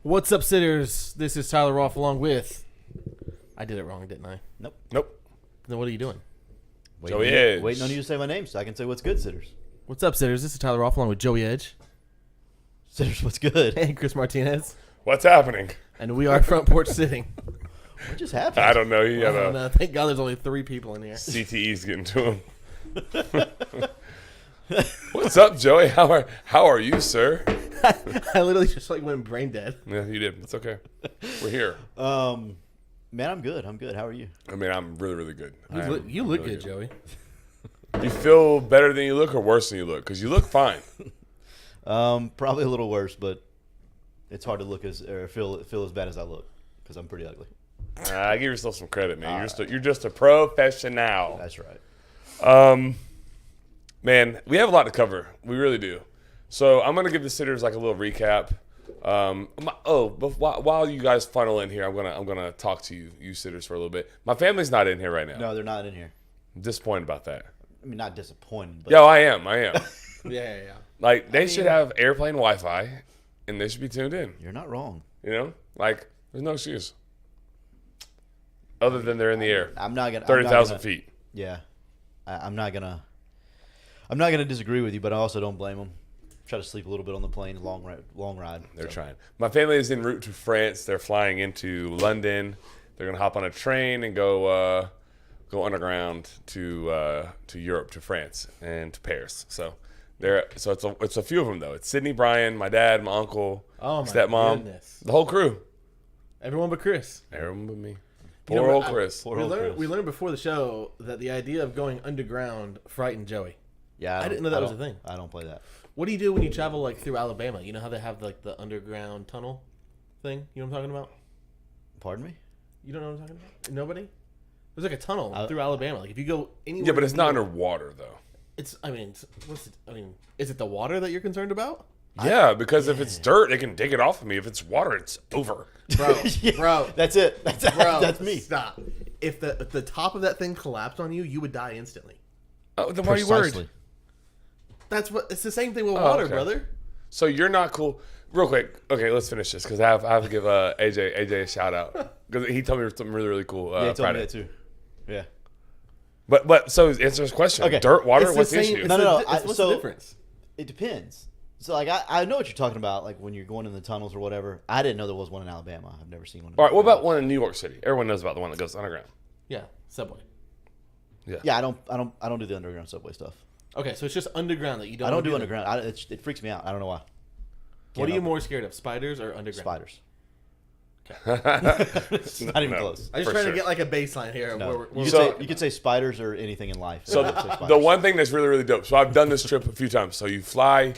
What's up, sitters? This is Tyler Roth along with... I did it wrong, didn't I? Nope. Then what are you doing? Joey Edge. Waiting on you to say my name so I can say what's good, Sitters. What's up, sitters? This is Tyler Roth along with Joey Edge Sitters, what's good? and Chris Martinez. What's happening? And we are Front Porch Sitting. What just happened? I don't know. You got Oh, no, thank God there's only 3 people in here. CTE's getting to him. What's up, Joey? How are you, sir? I literally just went brain dead. Yeah, you did. It's okay. We're here. Man, I'm good. How are you? I mean, I'm really, really good. You look good, Joey. You feel better than you look or worse than you look? Because you look fine. Probably a little worse, but it's hard to look feel as bad as I look because I'm pretty ugly. Give yourself some credit, man. You're just a professional. That's right. Man, we have a lot to cover. We really do. So I'm gonna give the sitters like a little recap. But while you guys funnel in here, I'm gonna talk to you sitters for a little bit. My family's not in here right now. No, they're not in here. I'm disappointed about that. I mean, not disappointed, but Yo, I am. Yeah. Like they should have airplane Wi-Fi, and they should be tuned in. you're not wrong. You know, like there's no excuse. Other than they're in the air, I'm not gonna 30,000 feet. Yeah, I'm not gonna disagree with you, but I also don't blame them. Try to sleep a little bit on the plane. Long ride. They're trying. My family is en route to France. They're flying into London. They're gonna hop on a train and go underground to Europe, to France, and to Paris. So it's a few of them though. It's Sydney, Brian, my dad, my uncle, Oh, my stepmom, goodness. the whole crew. Everyone but Chris. Everyone but me. You know Poor what, old Chris. Poor We old Chris. learned before the show that the idea of going underground frightened Joey. Yeah, I didn't know that was a thing. I don't play that. What do you do when you travel like through Alabama? You know how they have like the underground tunnel thing? You know what I'm talking about? Pardon me? You don't know what I'm talking about? Nobody? There's like a tunnel through Alabama. Like if you go anywhere. Yeah, but it's not near- underwater though. Is it the water that you're concerned about? Yeah, because if it's dirt, they can dig it off of me. If it's water, it's over. Bro, Yeah, bro, that's it. That's me. Stop. If the top of that thing collapsed on you, you would die instantly. Oh, then why are you worried? Precisely. It's the same thing with water, okay. brother. So you're not cool. Real quick, okay, let's finish this because I have to give AJ a shout out because he told me something really, really cool. Yeah, he told me Friday. that too. Yeah. But so answer this question. Okay. Dirt, water, It's what's the the same- issue? it's No, no, no. What's the difference? It depends. So like I know what you're talking about, like when you're going in the tunnels or whatever. I didn't know there was one in Alabama. I've never seen one. All right, what about one in New York City? Everyone knows about the one that goes underground. Yeah, subway. Yeah, I don't do the underground subway stuff. Okay, so it's just underground that you don't. I don't do that. underground. It freaks me out. I don't know why. What are you more scared of, spiders or underground? Spiders. Okay. It's not even No. close. I just For trying sure. to get like a baseline here. No. Where we're You So- could say spiders or anything in life. So I'd say the spiders. one thing that's really, really dope. So I've done this trip a few times. So you fly,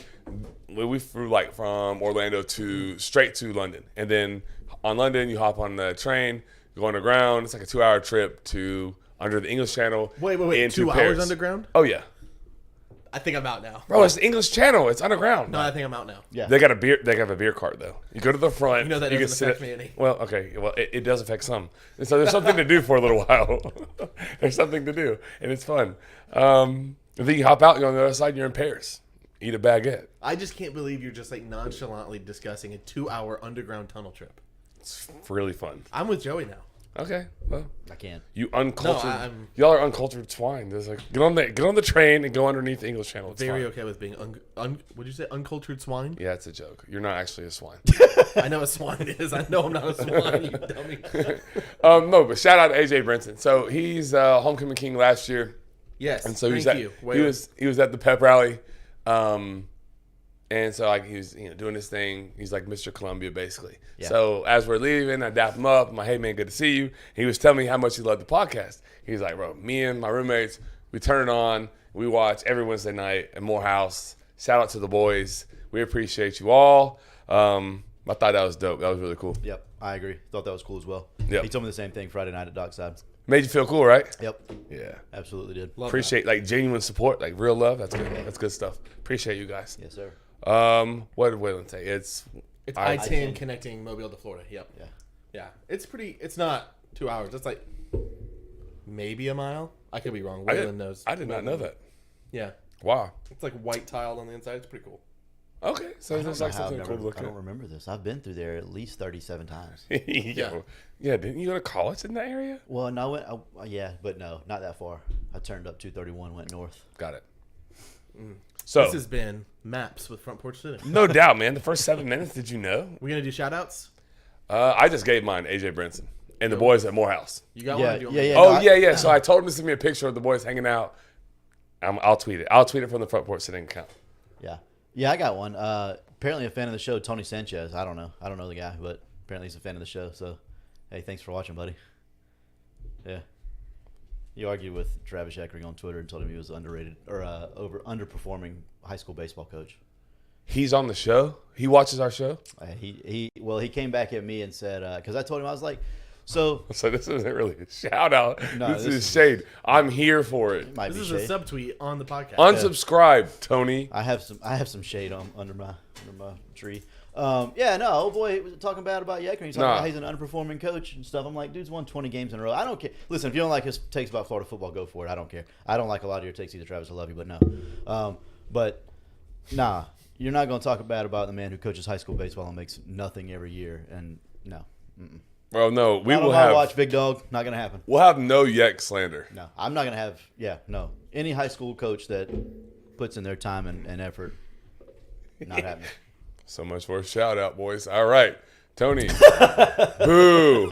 we flew like from Orlando to straight to London, and then on London you hop on the train, go underground. It's like a 2-hour trip to under the English Channel. Wait. into 2 Paris. hours underground? Oh yeah, I think I'm out now. bro. It's the English Channel. It's underground. No, I think I'm out now. Yeah. They got a beer. They have a beer cart though. You go to the front. You know that can doesn't sit affect at- me any. Well, okay. Well, it does affect some. And so there's something to do for a little while. There's something to do, and it's fun. And then you hop out. You're on the other side. You're in Paris. Eat a baguette. I just can't believe you're just like nonchalantly discussing a 2-hour underground tunnel trip. It's really fun. I'm with Joey now. Okay. Well, I can't. you uncultured. No, I'm- y'all are uncultured swine. There's like get on the train and go underneath the English Channel. It's Very fine. okay with being would you say uncultured swine? Yeah, it's a joke. You're not actually a swine. I know what swine is. I know I'm not a swine. You dummy. No, but shout out to AJ Brinson. So he's homecoming king last year. Yes. And so thank you. he was at the pep rally, and so like he was doing his thing. He's like Mr. Columbia basically. Yeah. So as we're leaving, I dap him up. I'm like, hey man, good to see you. He was telling me how much he loved the podcast. He's like, bro, me and my roommates, we turn it on. We watch every Wednesday night at Morehouse. Shout out to the boys. We appreciate you all. I thought that was dope. That was really cool. Yep, I agree. Thought that was cool as well. Yep. He told me the same thing Friday night at Dockside. Made you feel cool, right? Yep, Yeah. absolutely did. Love Appreciate like genuine support, like real love. That's good. That's good stuff. Appreciate you guys. Yes, sir. What did Waylon say? It's It's I-10 I-10 connecting Mobile to Florida. Yep. Yeah. Yeah. It's not 2 hours. It's like maybe a mile. I could be wrong. I Waylon did, knows. I did not know that. Yeah. Wow. It's like white tiled on the inside. It's pretty cool. Okay, so I there's don't like know how I've something cool to never- look I at. don't remember this. I've been through there at least 37 times. Yeah, didn't you go to college in that area? Well, no, yeah, but no, not that far. I turned up 231, went north. Got it. So, This has been Maps with Front Porch Sitting. no doubt, man. The first 7 minutes, did you know? We gonna do shout outs? I just gave mine AJ Brinson and the boys at Morehouse. You got Yeah, one? Or do you want yeah, me- yeah. Oh, no, yeah. So I told him to send me a picture of the boys hanging out. I'll tweet it. I'll tweet it from the Front Porch Sitting account. Yeah, I got one. Apparently, a fan of the show, Tony Sanchez. I don't know the guy, but apparently he's a fan of the show. So, hey, thanks for watching, buddy. Yeah. You argued with Travis Eckering on Twitter and told him he was underrated or underperforming high school baseball coach. He's on the show. He watches our show. He came back at me and said because I told him I was like, so So this isn't really a shout out. No, this this is shade. I'm here for it. it might This be is shade. a subtweet on the podcast. Unsubscribe, Tony. I have some shade under my tree. Old boy was talking bad about Yecker. He's talking Nah. about he's an underperforming coach and stuff. I'm like, dude's won 20 games in a row. I don't care. Listen, if you don't like his takes about Florida football, go for it. I don't care. I don't like a lot of your takes either, Travis. I love you, but no. Nah, you're not going to talk bad about the man who coaches high school baseball and makes nothing every year. And no. Well, no, we I will don't have watch Big Dog. Not going to happen. we'll have no Yek slander. No, I'm not going to have. Yeah, no. Any high school coach that puts in their time and effort, not happening. So much for a shout out, boys. All right, Tony. Boo.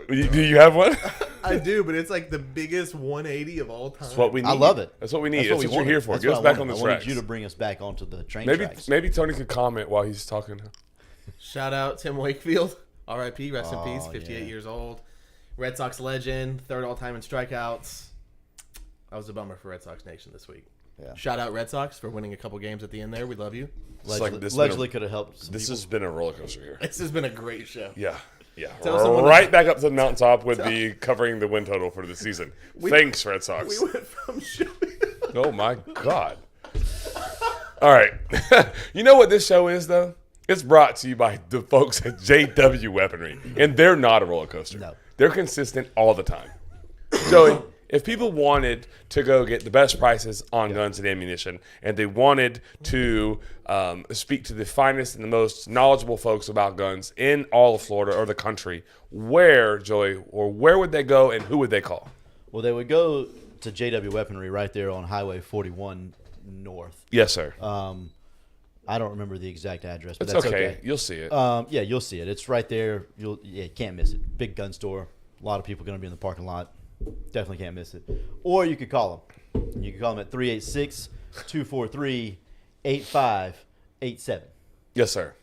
Do you have one? I do, but it's like the biggest 180 of all time. That's what we need. I love it. That's what we need. That's what we you're wanted. here for. That's Get what us I back on wanted. the I wanted tracks. you to bring us back onto the train Maybe tracks. Tony could comment while he's talking. Shout out Tim Wakefield, R.I.P. Rest in peace. 58 yeah. years old, Red Sox legend, third all time in strikeouts. That was a bummer for Red Sox Nation this week. Yeah. Shout out Red Sox for winning a couple games at the end there. We love you. It's like this Allegedly could have helped. Some This people. has been a roller coaster here. This has been a great show. Yeah. Tell someone Right back up to the mountaintop with the covering the win total for the season. Thanks, Red Sox. We went from show. Oh my God. All right. You know what this show is, though? It's brought to you by the folks at JW Weaponry. And they're not a roller coaster. No. They're consistent all the time. Joey, if people wanted to go get the best prices on guns and ammunition, and they wanted to speak to the finest and the most knowledgeable folks about guns in all of Florida or the country, where, Joey, or where would they go and who would they call? Well, they would go to JW Weaponry right there on Highway 41 North. Yes, sir. I don't remember the exact address, but It's that's okay. okay. You'll see it. Yeah, you'll see it. It's right there. You can't miss it. Big gun store. A lot of people going to be in the parking lot. Definitely can't miss it. Or you could call them. You can call them at 386-243-8587. Yes, sir.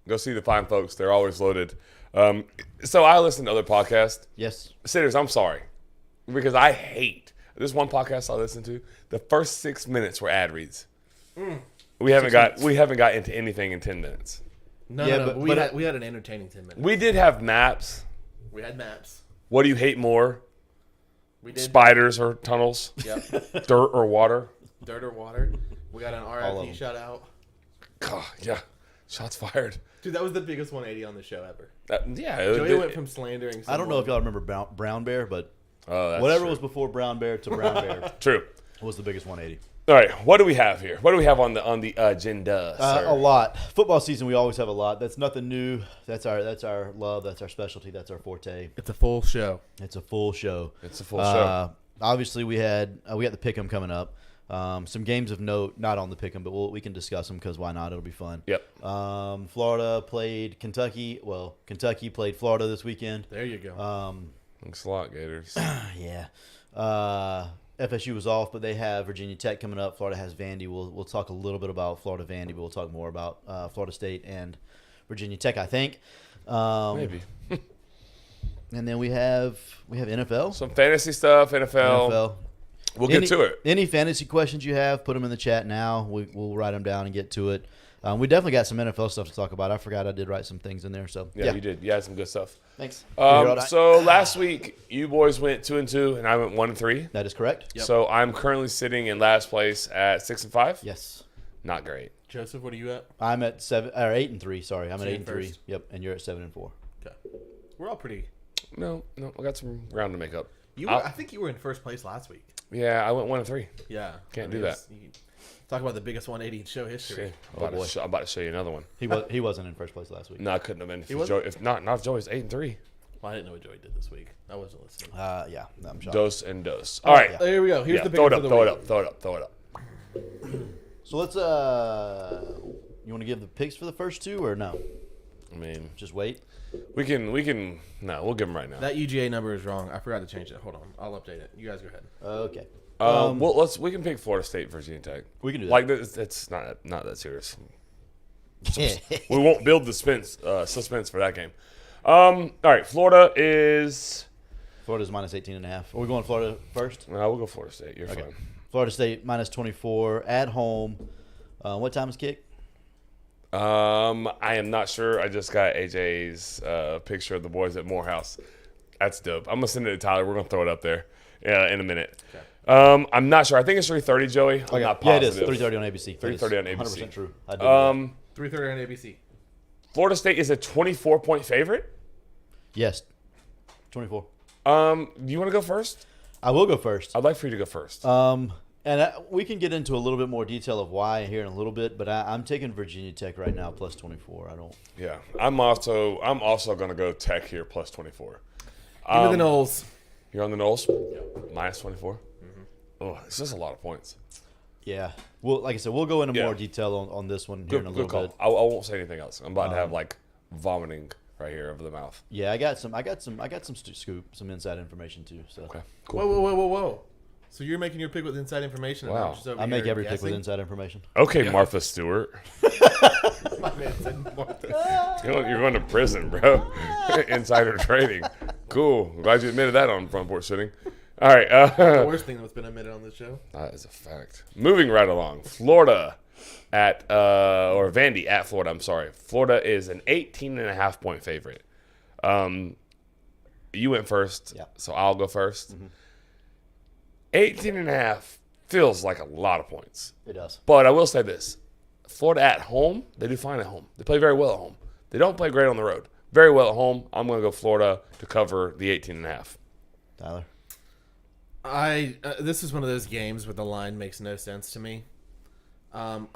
Go see the fine folks. They're always loaded. So I listen to other podcasts. Yes. Sitters, I'm sorry. Because I hate this one podcast I listen to. The first 6 minutes were ad reads. We haven't got into anything in 10 minutes. No, Yeah, no, but- we but- had we had an entertaining 10 minutes. We did have maps. We had maps. What do you hate more? We did. Spiders or tunnels? Yep. Dirt or water? Dirt or water. We got an of RIP them. shout out. God, yeah. Shots fired. Dude, that was the biggest 180 on the show ever. Yeah. Joey went from slandering. I don't know if y'all remember Brown Bear, but that's whatever true. was before Brown Bear to Brown Bear True. was the biggest 180. All right. What do we have here? What do we have on the agenda, sir? A lot. Football season, we always have a lot. That's nothing new. That's our love. That's our specialty. That's our forte. It's a full show. It's a full show. It's a full show. Obviously, we got the Pick'em coming up. Some games of note, not on the Pick'em, but we can discuss them because why not? It'll be fun. Yep. Florida played Kentucky. Well, Kentucky played Florida this weekend. There you go. Thanks a lot, Gators. Yeah. FSU was off, but they have Virginia Tech coming up. Florida has Vandy. We'll talk a little bit about Florida Vandy, but we'll talk more about Florida State and Virginia Tech, I think. Maybe. And then we have NFL. Some fantasy stuff, NFL. NFL. We'll get to it. Any fantasy questions you have, put them in the chat now. We'll write them down and get to it. We definitely got some NFL stuff to talk about. I forgot I did write some things in there. So Yeah, you did. You had some good stuff. Thanks. So last week, you boys went 2-2, and I went 1-3. That is correct. Yep. So I'm currently sitting in last place at 6-5. Yes. Not great. Joseph, what are you at? I'm at 8-3. Sorry, I'm at So you're 8-3. first. Yep, and you're at 7-4. Okay. We're all pretty No, I got some ground to make up. I think you were in first place last week. Yeah, I went 1-3. Yeah. Can't do that. Talk about the biggest 180 in show history. I'm about to show you another one. He wasn't in first place last week. No, I couldn't have been. He wasn't? If not Joey's 8-3. Well, I didn't know what Joey did this week. I wasn't listening. Yeah, I'm shocked. Dose and dose. All right. yeah. There we go. Here's the Throw it pick up, of the throw it week. up, throw it up, throw it up. So let's you want to give the picks for the first two or no? I mean, Just wait. we can. No, we'll give them right now. That UGA number is wrong. I forgot to change it. Hold on. I'll update it. You guys go ahead. Okay. Well, we can pick Florida State, Virginia Tech. We can do that. Like it's not that serious. We won't build the suspense for that game. All right, Florida's Florida's -18.5. Are we going Florida first? No, we'll go Florida State. You're Okay. fine. Florida State -24 at home. What time is kick? I am not sure. I just got AJ's picture of the boys at Morehouse. That's dope. I'm gonna send it to Tyler. We're gonna throw it up there in a minute. Okay. I'm not sure. I think it's 3:30, Joey. I'm not Yeah, it is. positive. 3:30 on ABC. 3:30 on ABC. 100% true. I did 3:30 on ABC. Florida State is a 24-point favorite. Yes. 24. Do you want to go first? I will go first. I'd like for you to go first. We can get into a little bit more detail of why here in a little bit, but I'm taking Virginia Tech right now +24. I don't. Yeah, I'm also going to go Tech here +24. Give me the Knowles. You're on the Knowles? -24. Oh, it's just a lot of points. Yeah. Well, like I said, we'll go into Yeah. more detail on this one here in a Good little call. bit. I won't say anything else. I'm about to have like vomiting right here over the mouth. Yeah, I got some some inside information too. So Okay, cool. Whoa. So you're making your pick with inside information? And Wow. I'm just over I make here every pick with guessing? inside information. Okay, Martha Stewart. My man said Martha. You're going to prison, bro. Insider trading. Cool. Glad you admitted that on Front Porch Sitting. All right. The worst thing that's been admitted on this show. That is a fact. Moving right along. Florida or Vandy at Florida. I'm sorry. Florida is an 18.5-point favorite. You went first, Yeah. so I'll go 1st 18.5 feels like a lot of points. It does. But I will say this. Florida at home, they do fine at home. They play very well at home. They don't play great on the road. Very well at home. I'm going to go Florida to cover the 18.5. Tyler. This is one of those games where the line makes no sense to me. Do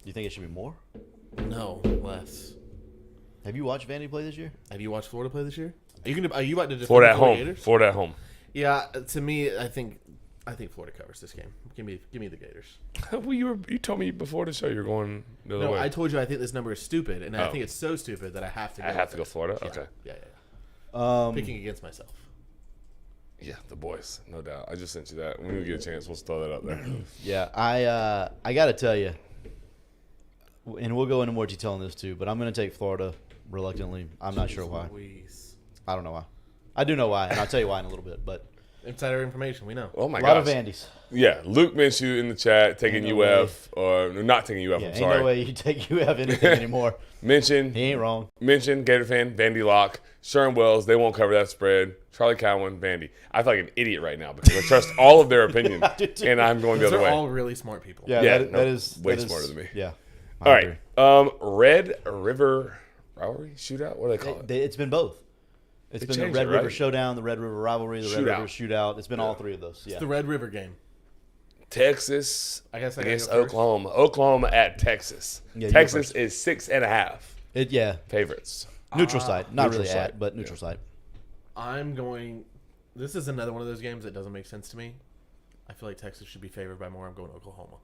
you think it should be more? No, less. Have you watched Vandy play this year? Have you watched Florida play this year? Are you about to defend Florida the at home. Gators? Florida at home. Yeah, to me, I think Florida covers this game. Give me the Gators. Well, you told me before the show you were going the other No, way. I told you I think this number is stupid, and I Oh. think it's so stupid that I have to go. I have with to go it. Florida? Yeah. Okay. Yeah. Picking against myself. Yeah, the boys, no doubt. I just sent you that. When we get a chance, we'll throw that up there. Yeah, I got to tell you, and we'll go into more detail on this too, but I'm going to take Florida reluctantly. I'm not sure why. Louise. I don't know why. I do know why, and I'll tell you why in a little bit, but Insider information, we know. Oh my a lot gosh. of Vandy's. Yeah, Luke Minshew in the chat taking Ain't no UF or not taking UF. Yeah, I'm ain't sorry. no way you take you have anything anymore. Mention He ain't wrong. Gator fan, Vandy Lock, Sherm Wells. They won't cover that spread. Charlie Cowan, Vandy. I feel like an idiot right now because I trust all of their opinion, do too. and I'm going the Those other are way. all really smart people. Yeah, Yeah, that is way that is- smarter than me. Yeah. All right, Red River Rivalry Shootout. What do they call it? It's been both. It's They been the changed Red it, River right? Showdown, the Red River Rivalry, the Red Shootout. River Shootout. It's been all three of those. Yeah. The Red River game. Texas I guess I gotta against go first. Oklahoma. Oklahoma at Texas. Yeah, you go Texas first. is 6.5 Yeah. favorites. Neutral site. Not neutral really site. at, but neutral site. I'm going. This is another one of those games that doesn't make sense to me. I feel like Texas should be favored by more. I'm going Oklahoma.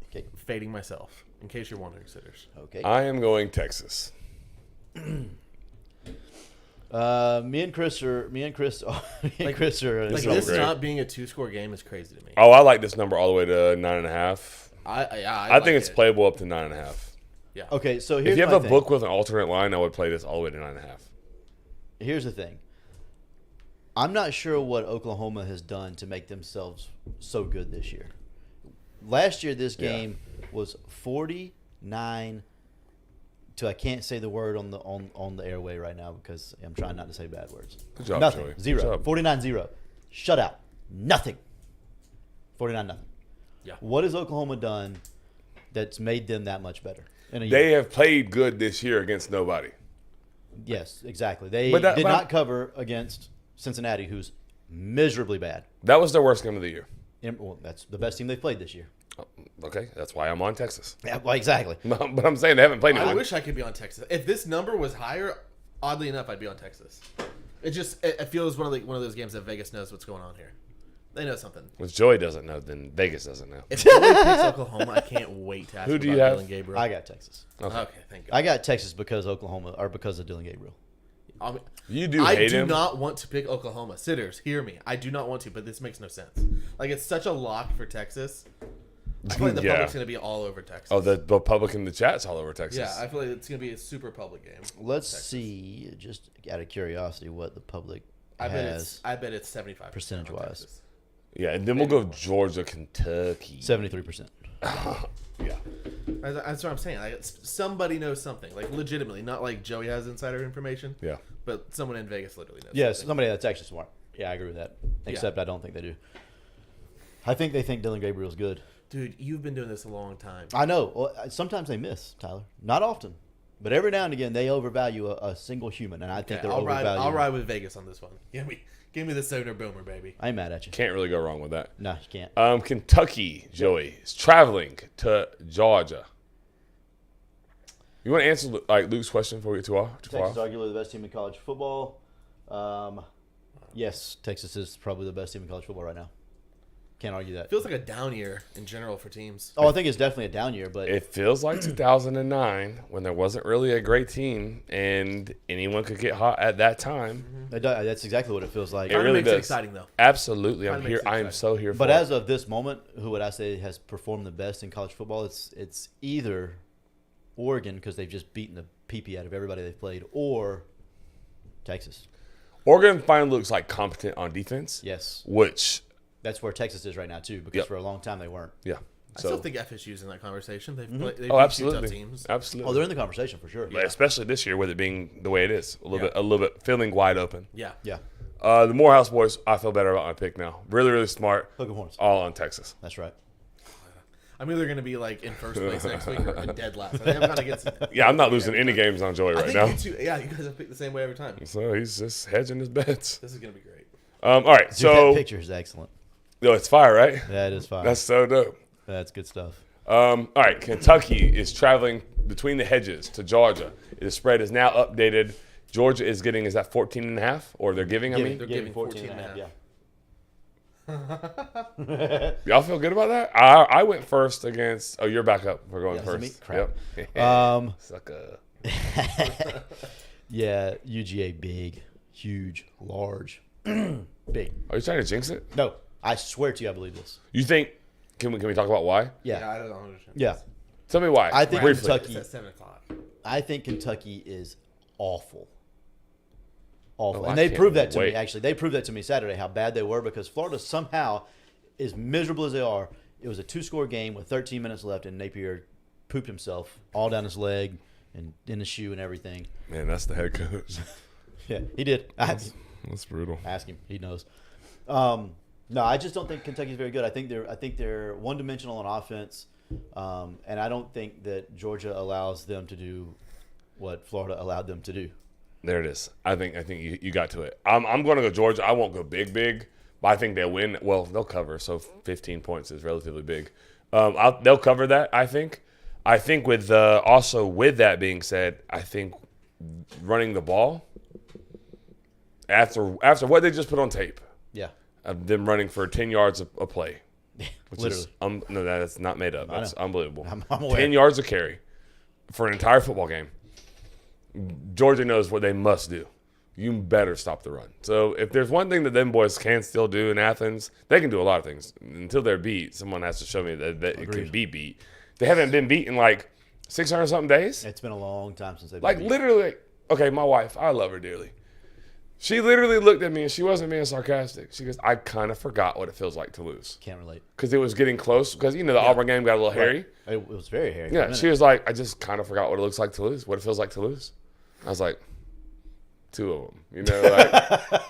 Okay. Fading myself, in case you're wondering, sitters. Okay. I am going Texas. Me and Chris are. Chris are. Like so this great. not being a 2-score game is crazy to me. Oh, I like this number all the way to 9.5. I I think like it's it. playable up to 9.5. Yeah. Okay, so here's If you have my a thing. book with an alternate line, I would play this all the way to 9.5. Here's the thing. I'm not sure what Oklahoma has done to make themselves so good this year. Last year, this game was 49 to I can't say the word on the airway right now because I'm trying not to say bad words. Good job, Nothing. Joey. Good Zero. job. 49-0. Shutout. Nothing. 49-0. Yeah. What has Oklahoma done that's made them that much better? In a year? They have played good this year against nobody. Yes, exactly. They But that- did but not cover against Cincinnati, who's miserably bad. That was their worst game of the year. Well, that's the best team they've played this year. Okay, that's why I'm on Texas. Yeah, well, exactly. But I'm saying they haven't played I anyone. wish I could be on Texas. If this number was higher, oddly enough, I'd be on Texas. It feels one of those games that Vegas knows what's going on here. They know something. Which Joey doesn't know, then Vegas doesn't know. If Joey picks Oklahoma, I can't wait to ask Who him do you about have? Dylan Gabriel. I got Texas. Okay, thank God. I got Texas because of Dylan Gabriel. You do I hate do him? not want to pick Oklahoma. Sitters, hear me. I do not want to, but this makes no sense. Like, it's such a lock for Texas. I feel like the Yeah. public's going to be all over Texas. Oh, the public in the chat's all over Texas. Yeah, I feel like it's going to be a super public game. Let's Texas. see, just out of curiosity, what the public I has. bet it's 75% percentage-wise. on Texas. Yeah, and then we'll go Georgia, Kentucky. 73%. Yeah. That's what I'm saying. Like, somebody knows something. Like, legitimately. Not like Joey has insider information. Yeah. But someone in Vegas literally knows Yes, something. somebody that's actually smart. Yeah, I agree with that. Except I don't think they do. I think they think Dylan Gabriel's good. Dude, you've been doing this a long time. I know. Well, sometimes they miss, Tyler. Not often. But every now and again, they overvalue a single human, and I think they're I'll overvaluing. ride with Vegas on this one. Give me the Soder Boomer, baby. I ain't mad at you. Can't really go wrong with that. No, you can't. Kentucky, Joey, is traveling to Georgia. You want to answer like Luke's question before we get too far? Texas is arguably the best team in college football. Yes, Texas is probably the best team in college football right now. Can't argue that. Feels like a down year in general for teams. Oh, I think it's definitely a down year, but It feels like 2009 when there wasn't really a great team and anyone could get hot at that time. that's exactly what it feels like. It really makes it does. exciting, though. Absolutely, I'm Kinda here. makes it I am exciting. so here for But it. as of this moment, who would I say has performed the best in college football? It's either Oregon because they've just beaten the pee out of everybody they've played, or Texas. Oregon finally looks like competent on defense. Yes, Which, that's where Texas is right now too. Because Yep. for a long time they weren't. yeah. I So, still think FSU's in that conversation. They've played, they've oh, beat two absolutely, tough teams. absolutely. Oh, they're in the conversation for sure. But especially this year with it being the way it is, a Yeah. little bit feeling wide open. Yeah. Yeah, The Morehouse boys, I feel better about my pick now. Really, really smart. Hook 'em horns. All on Texas. That's right. I'm either going to be like in first place next week or in dead last. I think I'm kind of against. Yeah, I'm not losing any games on Joey I right think now. you two, yeah, you guys have picked the same way every time. So he's just hedging his bets. This is going to be great. All right, Dude, so that picture is excellent. yo, it's fire, right? That is fine. That's so dope. That's good stuff. All right, Kentucky is traveling between the hedges to Georgia. The spread is now updated. Georgia is getting, is that 14.5? Or they're giving, I mean? They're giving 14 and a half. Yeah. Y'all feel good about that? I went first against, oh, you're back up. We're going Yeah, so me? first. Crap. Yep. Sucker. Yeah, UGA big, huge, large, big. Are you trying to jinx it? No, I swear to you, I believe this. You think, can we talk about why? Yeah, I don't understand. yeah. Tell me why. I think briefly. Kentucky- It's at 7 o'clock. I think Kentucky is awful. Awful. Oh, I And they can't proved that to wait. me, actually. They proved that to me Saturday, how bad they were, because Florida somehow, as miserable as they are, it was a 2-score game with 13 minutes left, and Napier pooped himself all down his leg and in his shoe and everything. Man, that's the head coach. Yeah, he did. That's brutal. Ask him. He knows. No, I just don't think Kentucky's very good. I think they're one-dimensional on offense, and I don't think that Georgia allows them to do what Florida allowed them to do. There it is. I think you got to it. I'm going to go Georgia. I won't go big, but I think they'll win. Well, they'll cover, so 15 points is relatively big. They'll cover that, I think. I think with also with that being said, I think running the ball after what they just put on tape Yeah, of them running for 10 yards a play. Which literally. is no, that's not made up. That's know. unbelievable. I'm aware. 10 yards of carry for an entire football game. Georgia knows what they must do. You better stop the run. So if there's one thing that them boys can still do in Athens, they can do a lot of things. Until they're beat, someone has to show me that it can Agreed. be beat. They haven't been beat in like 600 something days. It's been a long time since they've Like been beat. literally, okay, my wife, I love her dearly. She literally looked at me and she wasn't being sarcastic. She goes, I kind of forgot what it feels like to lose. Can't relate. Because it was getting close. Because, the Auburn game got a little hairy. It was very hairy. for a Yeah, minute. she was like, I just kind of forgot what it looks like to lose, what it feels like to lose. I was like, 2 of them,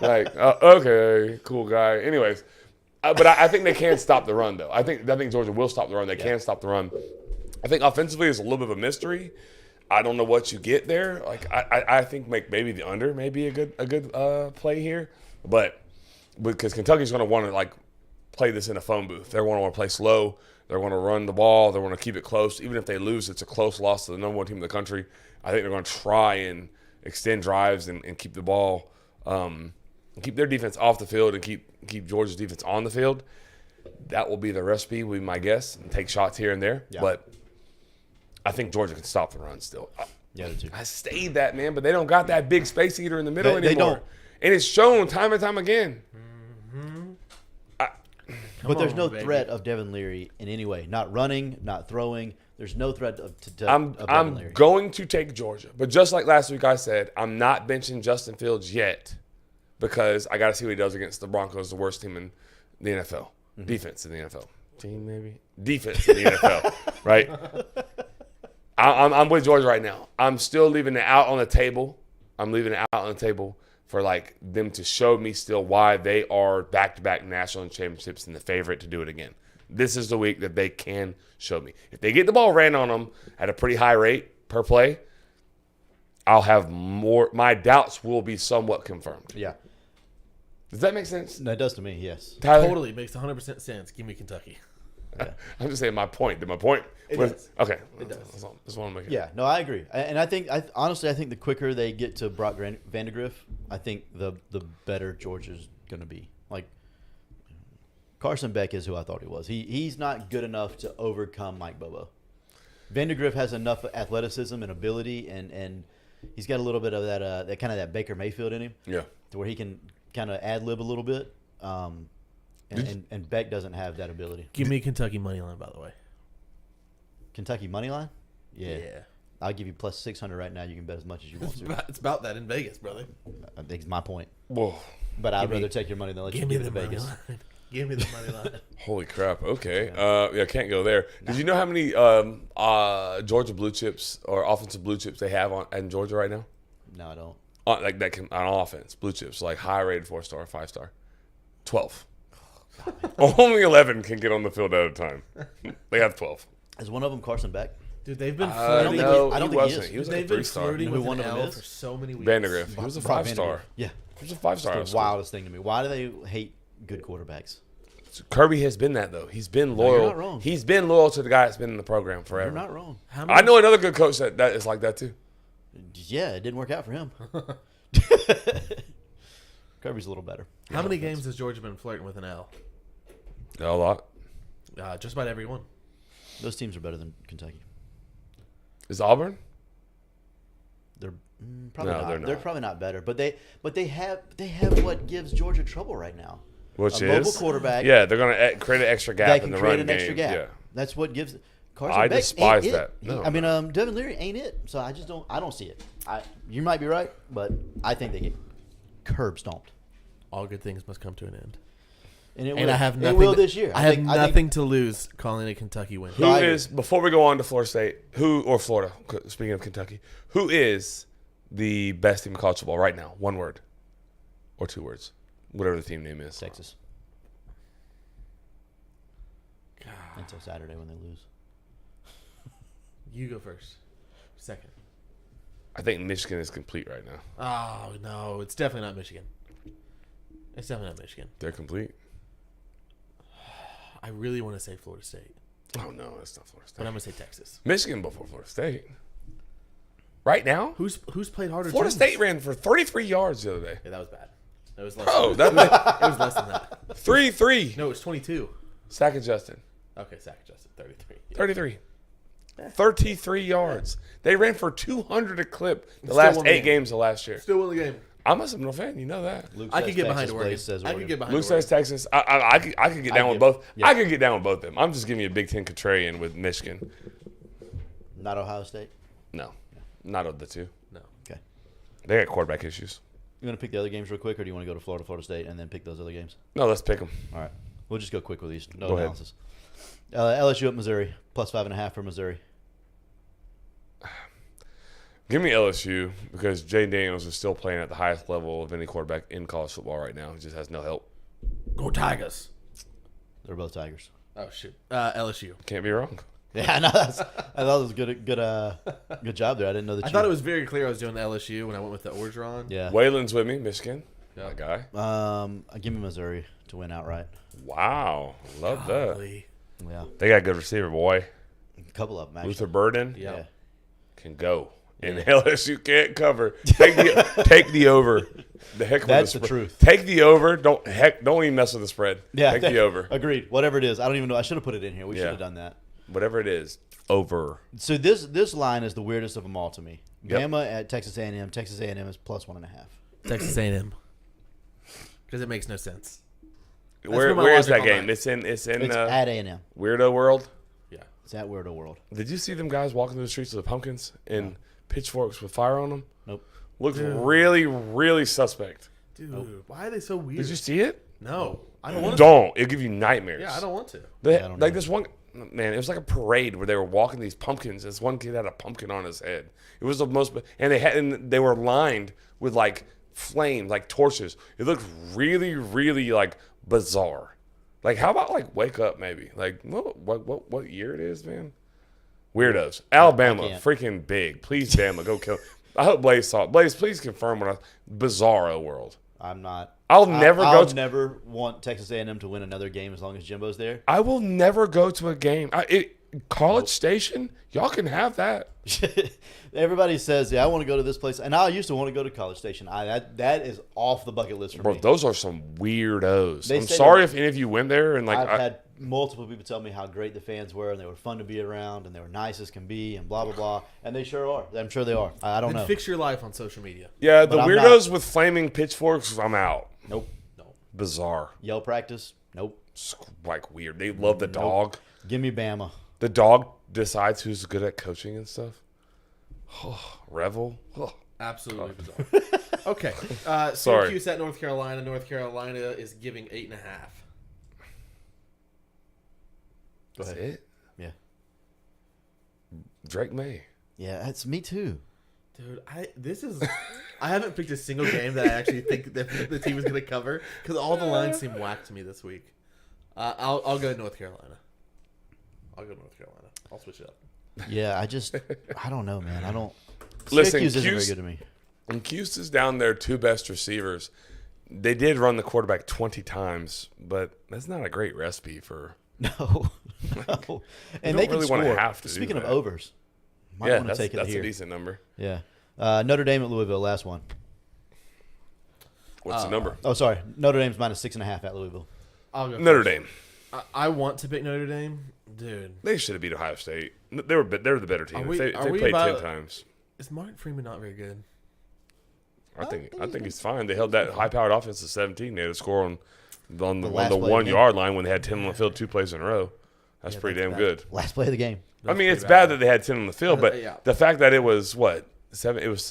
like okay, cool guy. Anyways, but I think they can stop the run though. I think Georgia will stop the run. They can stop the run. I think offensively it's a little bit of a mystery. I don't know what you get there. Like I think maybe the under may be a good play here, but because Kentucky's going to want to like play this in a phone booth. They're going to want to play slow. They're going to run the ball. They're going to keep it close. Even if they lose, it's a close loss to the number one team in the country. I think they're going to try and extend drives and keep the ball, keep their defense off the field and keep Georgia's defense on the field. That will be the recipe, would be my guess, and take shots here and there. Yeah. But I think Georgia can stop the run still. Yeah, they do. I stayed that, man, but they don't got that big space eater in the middle They anymore. don't. And it's shown time and time again. But there's on, no baby. threat of Devin Leary in any way. Not running, not throwing. There's no threat of I'm Devin Leary. going to take Georgia. But just like last week I said, I'm not benching Justin Fields yet because I got to see what he does against the Broncos, the worst team in the NFL. Mm-hmm. Defense in the NFL. Team, maybe? Defense in the NFL, right? I'm with Georgia right now. I'm still leaving it out on the table. I'm leaving it out on the table for like them to show me still why they are back-to-back national championships and the favorite to do it again. This is the week that they can show me. If they get the ball ran on them at a pretty high rate per play, I'll have more. My doubts will be somewhat confirmed. Yeah. Does that make sense, No, it does to me, yes. Tyler? Totally makes 100% sense. Give me Kentucky. I'm just saying my point. Did my point? It was- does. Okay. It does. Just want to make it. Yeah, no, I agree. And I think, honestly, I think the quicker they get to Brock Vandegrift, I think the better Georgia's going to be. Like, Carson Beck is who I thought he was. He's not good enough to overcome Mike Bobo. Vandegrift has enough athleticism and ability, and he's got a little bit of that kind of that Baker Mayfield in him, Yeah. to where he can kind of ad-lib a little bit. And Beck doesn't have that ability. Give me Kentucky money line, by the way. Kentucky money line? Yeah. I'll give you plus 600 right now. You can bet as much as you want to. It's about that in Vegas, brother. I think it's my point. Whoa. But I'd Give me- rather take your money than let you Give me give it the to money Vegas. line. Give me the money line. Holy crap. Okay. Yeah, can't go there. Did you know how many Georgia blue chips or offensive blue chips they have in Georgia right now? No, I don't. Like that can on offense, blue chips, like high rated 4-star, 5-star. 12. Only 11 can get on the field at a time. They have 12. Is one of them Carson Beck? Dude, they've been don't flirting. think No, he- I don't he think he wasn't. is. He was like a They've been 3-star. flirting You know with who an one of them L is? for so many weeks. Vandegrift. He was a Brock 5-star. Vandegrift. Yeah. He was a 5-star. The wildest thing to me. Why do they hate good quarterbacks? Kirby has been that though. He's been you're loyal. not wrong. He's been loyal to the guy that's been in the program forever. You're not wrong. How I many, know another good coach that is like that too. Yeah, it didn't work out for him. Kirby's a little better. how many games has Georgia been flirting with an L? A lot. Just about every one. Those teams are better than Kentucky. Is Auburn? They're probably No, not. they're They're not. probably not better. But they have what gives Georgia trouble right now. Which A is mobile quarterback. Yeah, they're gonna create an extra gap That in can the create run an game. extra gap. Yeah. That's what gives Carson I Beck despise ain't that. It. No. I mean, Devin Leary ain't it. So I just don't see it. You might be right, but I think they get curb stomped. All good things must come to an end. And it And will. I have It nothing. will this year. I have think- nothing to lose calling a Kentucky win. Who No, I agree. is before we go on to Florida State? Or Florida? Speaking of Kentucky, who is the best team in college football right now? One word, or 2 words, whatever the team name is. Texas. Until Saturday when they lose. You go first. Second. I think Michigan is complete right now. Oh no, it's definitely not Michigan. It's definitely not Michigan. They're complete. I really want to say Florida State, Oh no, that's not Florida but State. I'm gonna say Texas. Michigan before Florida State. Right now, Who's played harder? Florida teams? State ran for 33 yards the other day. Yeah, that was bad. That was less. Oh, than that it was less than that. 3-3. No, it was 22. Sack adjusted. Okay, sack adjusted 33. Yeah. 33. 33 yards. They ran for 200 a clip the Still last won the 8 game. games of last year. Still won the game. I'm a Seminole fan. You know that. Luke I says could get behind Texas, Oregon. Blaze says I could Oregon. get behind Luke Oregon. says Texas. I could get down with both. yeah. I could get down with both of them. I'm just giving you a Big Ten contrarian with Michigan. Not Ohio State. No, not of the two. No. Okay. They got quarterback issues. You want to pick the other games real quick, or do you want to go to Florida State, and then pick those other games? No, let's pick them. All right. We'll just go quick with these. No Go ahead. analysis. LSU at Missouri, plus 5.5 for Missouri. Give me LSU because Jay Daniels is still playing at the highest level of any quarterback in college football right now. He just has no help. Go Tigers. They're both Tigers. Oh shoot. LSU. Can't be wrong. Yeah, I know. I thought it was good job there. I didn't know that. I thought it was very clear I was doing LSU when I went with the Orgeron. Yeah. Waylon's with me, Michigan. Yeah. My guy. Give me Missouri to win outright. Wow. Love that. Golly. Yeah, They got a good receiver, boy. a couple of them actually. Luther Burden Yeah. can go. And LSU can't cover. Take the over. The heck with That's the the spread. truth. Take the over. Don't even mess with the spread. Yeah, Take the over. Agreed. Whatever it is, I don't even know. I should have put it in here. We should Yeah. have done that. Whatever it is. Over. So this line is the weirdest of them all to me. Yep. Bama at Texas A&M. Texas A&M is +1.5. Texas A&M. Because it makes no sense. Where my is that logic on game? that. It's in It's at A&M. Weirdo World. Yeah. It's at Weirdo World. Did you see them guys walking through the streets with pumpkins and pitchforks with fire on them? Nope. Looks really, really suspect. Dude, why are they so weird? Did you see it? No. I don't want to. Don't. It'll give you nightmares. Yeah, I don't want to. They, I don't like know. this one man, it was like a parade where they were walking these pumpkins. This one kid had a pumpkin on his head. It was the most, and they were lined with like flames, like torches. It looked really, really like bizarre. Like, how about like wake up maybe? Like, what year it is, man? Weirdos. Alabama, can't. freaking big. Please, Bama, go kill. I hope Blaze saw it. Blaze, please confirm what Bizarro world. I'm not. I'll never I'll go to. never want Texas A&M to win another game as long as Jimbo's there. I will never go to a game. College Station, y'all can have that. Everybody says, "Yeah, I want to go to this place," and I used to want to go to College Station. That is off the bucket list for Bro, me. those are some weirdos. They I'm say sorry that- if any of you went there and like. I've had multiple people tell me how great the fans were, and they were fun to be around, and they were nice as can be, and blah blah blah. And they sure are. I'm sure they are. I don't Then know. fix your life on social media. Yeah, the But I'm weirdos with flaming pitchforks, I'm out. Nope. No. Yell Bizarre. practice. Nope. It's like weird. They love the dog. Give me Bama. The dog decides who's good at coaching and stuff. Revel. Absolutely bizarre. Okay. Sorry. Syracuse at North Carolina. North Carolina is giving 8.5. Go That's ahead. it? Yeah. Drake May. Yeah, that's me too. Dude, I haven't picked a single game that I actually think that the team is going to cover because all the lines seem whack to me this week. I'll go North Carolina. I'll switch it up. Yeah, I don't know, man. I don't. Listen, Syracuse isn't very Cuse- good to me. And Cuse is down their two best receivers. They did run the quarterback 20 times, but that's not a great recipe for. No. No. And they don't can really wanna score. have to do Speaking of that. overs, might Yeah, want to take it that's a here. decent number. Yeah. Notre Dame at Louisville, last one. What's the number? Oh, sorry. Notre Dame's -6.5 at Louisville. I'll go Notre first. Dame. I want to pick Notre Dame, dude. They should have beat Ohio State. They're the better team. Are If we- they are we played 10 about- times. Is Martin Freeman not very good? I think he's fine. They held that high-powered offense to 17. They had a score on the last play of the 1 game. yard line when they had 10 on the field 2 plays in a row. That's pretty damn good. Last play of the game. I mean, it's pretty bad bad. that they had 10 on the field, but Yeah. the fact that it was what 7, it was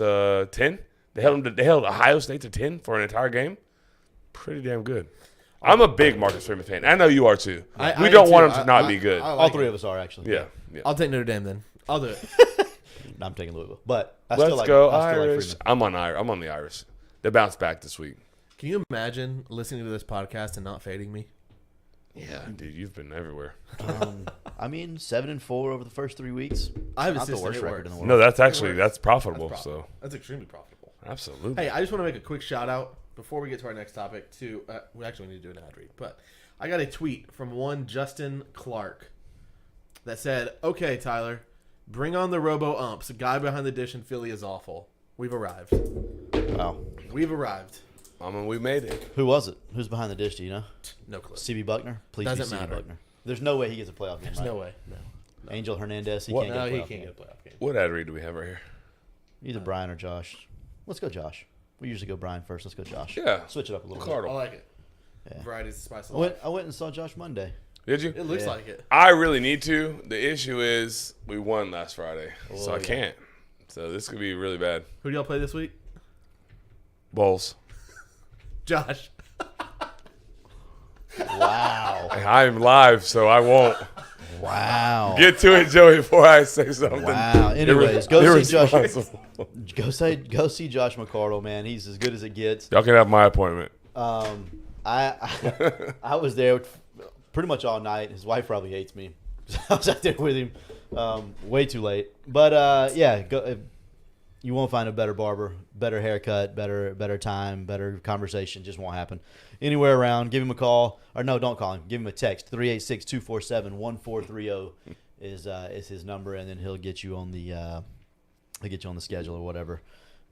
10. They held Ohio State to 10 for an entire game. Pretty damn good. I'm a big Marcus Freeman fan. I know you are too. I We am don't want too. him to not I- be good. I All like three it. of us are, actually. yeah. I'll take Notre Dame then. I'll do it. No, I'm taking Louisville. But I Let's still like go I still like Irish. Freeman. I'm on the Irish. They bounced back this week. Can you imagine listening to this podcast and not fading me? Yeah, dude, you've been everywhere. I mean, 7-4 over the first 3 weeks. I have a Not the system. worst It record works. in the world. No, that's actually That's profitable. That's So That's extremely profitable. absolutely. Hey, I just want to make a quick shout out before we get to our next topic. We actually need to do an ad read, but I got a tweet from one Justin Clark that said, "Okay, Tyler, bring on the robo umps. The guy behind the dish in Philly is awful. We've arrived. Wow. We've arrived. I mean, we made it. Who was it? Who's behind the dish? Do you know? No clue. CB Buckner? Please Doesn't be CB matter. Buckner. There's no way he gets a playoff game. There's Right? no way. No. Angel Hernandez, he What? can't No, get a he playoff can't game. get a playoff game. What ad read do we have right here? Either Brian or Josh. Let's go Josh. We usually go Brian first. Let's go Josh. Yeah. Switch it up a little I Cardinal. like it. Yeah. Variety's the spice of bit. life. I went and saw Josh Monday. Did you? It looks Yeah. like it. I really need to. The issue is we won last Friday, so I yeah. can't. So this could be really bad. Who do y'all play this week? Bulls. Josh. Wow. I'm live, so I won't. Wow. Get to it, Joey, before I say something. Wow. Anyways, go see Josh. Irresponsible. Go see Josh McCardle, man. He's as good as it gets. Y'all can have my appointment. I was there pretty much all night. His wife probably hates me. I was out there with him way too late. But yeah, you won't find a better barber, better haircut, better time, better conversation. Just won't happen. Anywhere around, give him a call. Or no, don't call him. Give him a text. 386-247-1430 is his number, and then he'll get you on the schedule or whatever.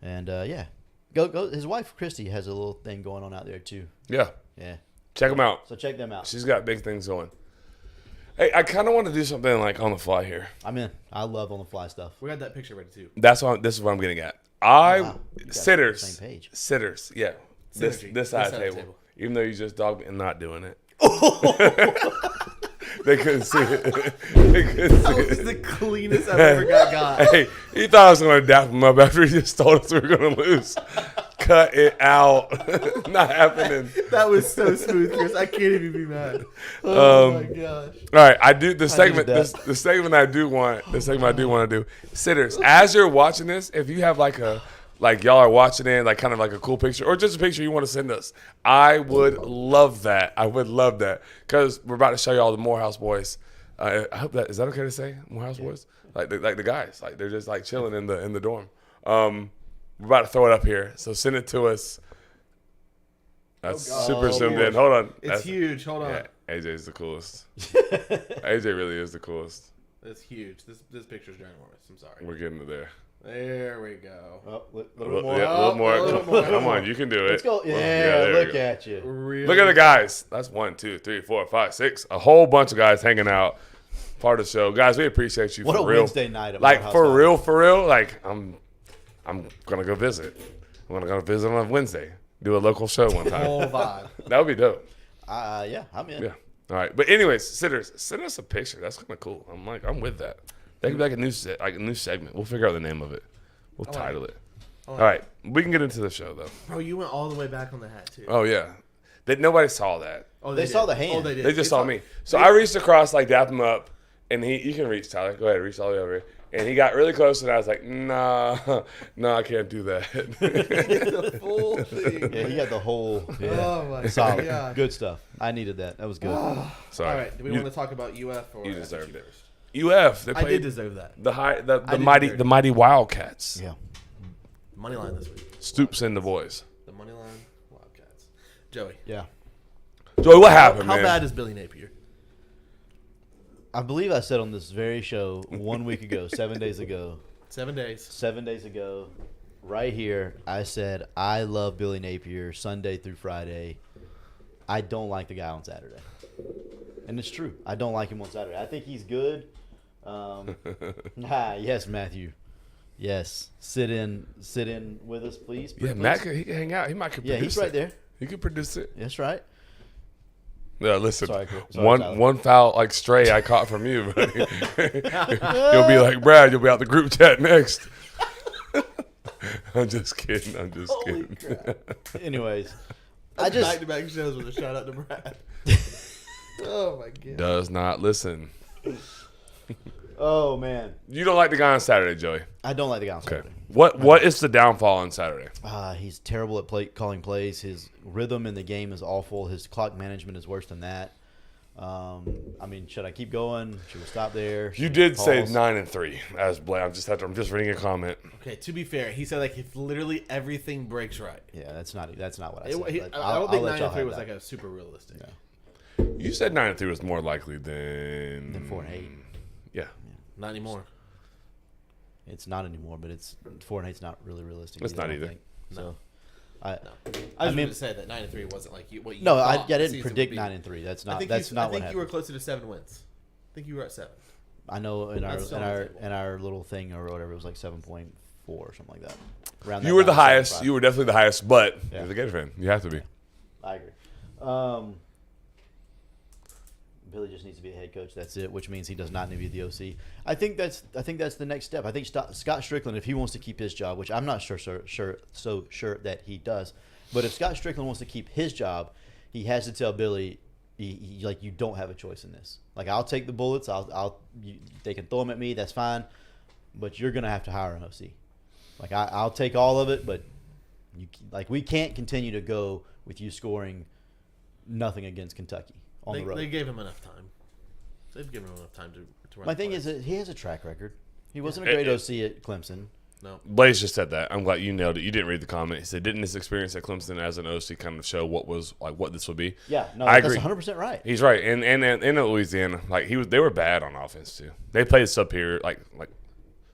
And yeah, go. His wife Christy has a little thing going on out there too. Yeah. Yeah. Check them out. So check them out. She's got big things going. Hey, I kind of want to do something like on the fly here. I'm in. I love on the fly stuff. We got that picture ready too. This is what I'm getting at. Wow. You guys are Sitters. on the same page. Sitters. Yeah. This Synergy. this side of the table. table. Even though you just dogged me and not doing it. They couldn't see it. They couldn't That see was it. the cleanest I've ever got. Hey, he thought I was going to dap him up after he just told us we were going to lose. Cut it out. Not happening. That was so smooth, Chris. I can't even be mad. Oh my gosh. All right, I do the segment. needed that. The segment I do want to do. Sitters, as you're watching this, if you have like y'all are watching it, like kind of like a cool picture or just a picture you want to send us, I would love that. I would love that because we're about to show you all the Morehouse boys. I hope is that okay to say, Morehouse boys? Like the guys, like they're just like chilling in the dorm. We're about to throw it up here, so send it to us. That's super zoomed in. Hold on, It's huge. Hold on. Yeah, AJ's the coolest. AJ really is the coolest. It's huge. This picture's ginormous. I'm sorry. We're getting to there. There we go. Oh, A little more. a little more. Come on, you can do it. Let's go. Yeah, there we look go. at you. Really? Look at the guys. That's 1, 2, 3, 4, 5, 6. A whole bunch of guys hanging out. Part of the show, guys. We appreciate you. What for a real. Wednesday night at Like Morehouse for real. Like I'm gonna go visit. I'm gonna go visit on Wednesday. Do a local show one time. Whole vibe. That would be dope. Yeah, I'm in. Yeah. All right. But anyways, sitters, send us a picture. That's kind of cool. I'm with that. That could be like a new segment. We'll figure out the name of it. We'll title it. All right. We can get into the show though. Oh, you went all the way back on the hat too. Oh yeah. Nobody saw that. Oh, They did. saw the hand. Oh, they did. They just saw me. So I reached across, like dap him up, and you can reach Tyler. Go ahead, reach all the way over here. And he got really close, and I was like, nah, I can't do that. The full thing. Yeah, he got the whole. Yeah. Oh my Solid. god. Good stuff. I needed that. That was good. Sorry. All right. Do we want to talk about UF or you SSU deserved it. first? UF. They I did played deserve that. the mighty Wildcats. Yeah. Money line this week. Stoops and the boys. The money line Wildcats. Joey. Yeah. Joey, what happened, How man? bad is Billy Napier? I believe I said on this very show 1 week ago, 7 days ago, 7 days. 7 days ago, right here, I said I love Billy Napier Sunday through Friday. I don't like the guy on Saturday. And it's true. I don't like him on Saturday. I think he's good. Yes, Matthew. Yes. Sit in with us, please. Yeah, Matt, he can hang out. He might could Yeah, produce he's right it. there. He could produce it. That's right. No, listen. Sorry, Tyler. One foul like stray I caught from you, buddy. You'll be like Brad. You'll be out the group chat next. I'm just kidding. Holy crap. Anyways, I just Back-to-back shows with a shout out to Brad. Oh my god. Does not listen. oh man, You don't like the guy on Saturday, Joey. I don't like the guy on Okay. Saturday. What is the downfall on Saturday? He's terrible at calling plays. His rhythm in the game is awful. His clock management is worse than that. I mean, should I keep going? Should we stop there? You Should did we say pause? 9-3 as Blake. I'm just reading a comment. Okay, to be fair, he said like if literally everything breaks right. Yeah, that's not what I It, said. he, but I I'll don't think let y'all 9-3 have was that. like a super realistic. Yeah. You said 9-3 was more likely than 4-8. Yeah. Not anymore. It's not anymore, but it's 4-8's not really realistic. It's not I don't either. think. No. So, I I just mean- wanted to say that 9-3 wasn't like what you. no, I thought the didn't season predict would be. 9-3. That's I not. think That's not I what think you were happened. closer to 7 wins. I think you were at 7. I know in our That's still in on the our table. in our little thing or whatever, it was like 7.4 or something like that. Around that You were the round, highest. 7.5. You were definitely the highest, but Yeah. you're the Gator fan. You have to be. I agree. Billy just needs to be a head coach. That's it, which means he does not need to be the OC. I think that's the next step. I think Scott Strickland, if he wants to keep his job, which I'm not so sure that he does, but if Scott Strickland wants to keep his job, he has to tell Billy, you don't have a choice in this. Like, I'll take the bullets. They can throw them at me. That's fine, but you're gonna have to hire an OC. Like, I'll take all of it, but we can't continue to go with you scoring nothing against Kentucky on the road. They gave him enough time. They've given him enough time to run. My the thing play. is that he has a track record. He wasn't a great OC at Clemson. No. Blaze just said that. I'm glad you nailed it. You didn't read the comment. He said, "Didn't his experience at Clemson as an OC kind of show what this would be?" Yeah, no, I that's agree. 100% right. He's right. And in Louisiana, like they were bad on offense too. They played superior, like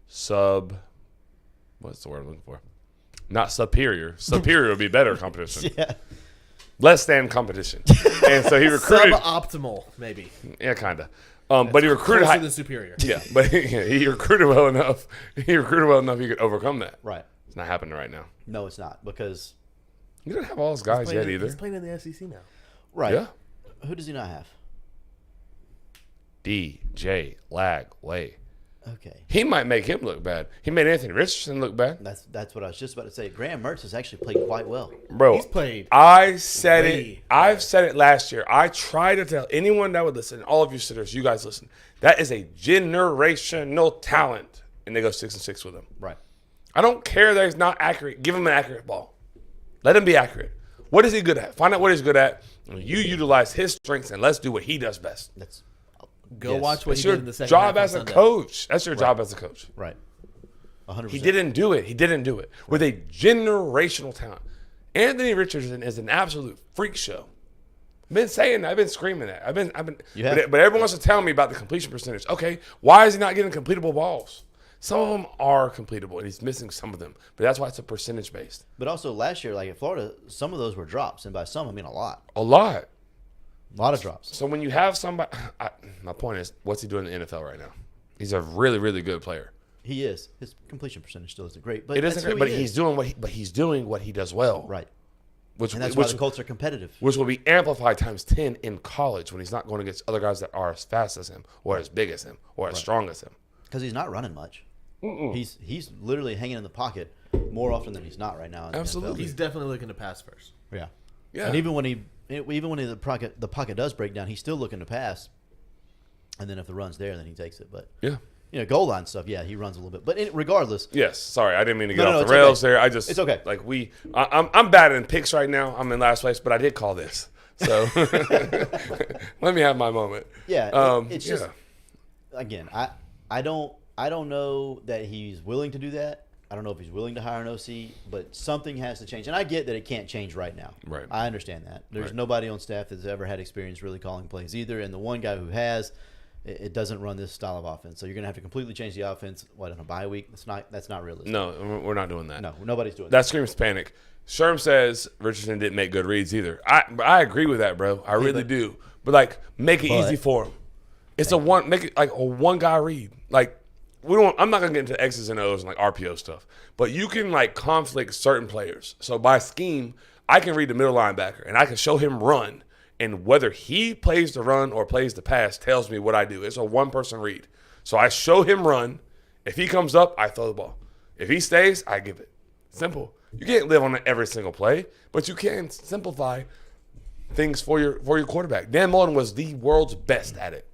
sub. What's the word I'm looking for? Not superior. Superior would be better competition. Yeah. Less than competition. And so he recruited. Suboptimal, maybe. Yeah, kind of. But he recruited Closer high. than superior. Yeah, but he recruited well enough. He could overcome that. Right. It's not happening right now. No, it's not because You don't have all those guys yet either. He's playing in the SEC now. right. Yeah. Who does he not have? DJ Lagway. Okay. He might make him look bad. He made Anthony Richardson look bad. That's what I was just about to say. Graham Mertz has actually played quite well. Bro, He's played I said it. way I've said it last year. I try to tell anyone that would listen, all of you sitters, you guys listen. That is a generational talent, and they go 6-6 with him. Right. I don't care that he's not accurate. Give him an accurate ball. Let him be accurate. What is he good at? Find out what he's good at. And you utilize his strengths, and let's do what he does best. That's Go Yes. watch what That's he your did in the second job half on as a Sunday. coach. That's your job as a coach. right. 100%. He didn't do it. He didn't do it with a generational talent. Anthony Richardson is an absolute freak show. I've been saying that. I've been screaming that. I've been. You have. But everyone wants to tell me about the completion percentage. Okay, why is he not getting completable balls? Some of them are completable, and he's missing some of them. But that's why it's a percentage based. But also last year, like at Florida, some of those were drops, and by some I mean a lot. A lot. A lot of drops. So when you have somebody, my point is, what's he doing in the NFL right now? He's a really, really good player. He is. His completion percentage still isn't great, but It that's isn't, who great, but he he's is. doing what he does well. Right. Which, And that's which, why the Colts are competitive. which will be amplified times 10 in college when he's not going against other guys that are as fast as him or as big as him or as strong as him. Because he's not running much. He's literally hanging in the pocket more often than he's not right now. In the Absolutely. He's definitely looking to pass first. NFL. Yeah. Yeah. And even when the pocket does break down, he's still looking to pass. And then if the run's there, then he takes it. But Yeah. goal line stuff, yeah, he runs a little bit. But regardless, Yes. Sorry, I didn't mean to get No, off it's the rails okay. there. I just It's okay. Like I'm bad in picks right now. I'm in last place, but I did call this. So let me have my moment. yeah, it's just yeah. again, I don't know that he's willing to do that. I don't know if he's willing to hire an OC, but something has to change. And I get that it can't change right now. Right. I understand that. There's Right. nobody on staff that's ever had experience really calling plays either. And the one guy who has, it doesn't run this style of offense. So you're going to have to completely change the offense, on a bye week? That's not realistic. No, we're not doing that. No, nobody's doing That screams panic. Sherm says Richardson didn't make good reads either. I agree with that, bro. I really do. But like, make it easy for him. It's make it like a one guy read. Like I'm not gonna get into X's and O's and like RPO stuff, but you can like conflict certain players. So by scheme, I can read the middle linebacker and I can show him run, and whether he plays the run or plays the pass tells me what I do. It's a one person read. So I show him run. If he comes up, I throw the ball. If he stays, I give it. Simple. You can't live on every single play, but you can simplify things for your quarterback. Dan Mullen was the world's best at it.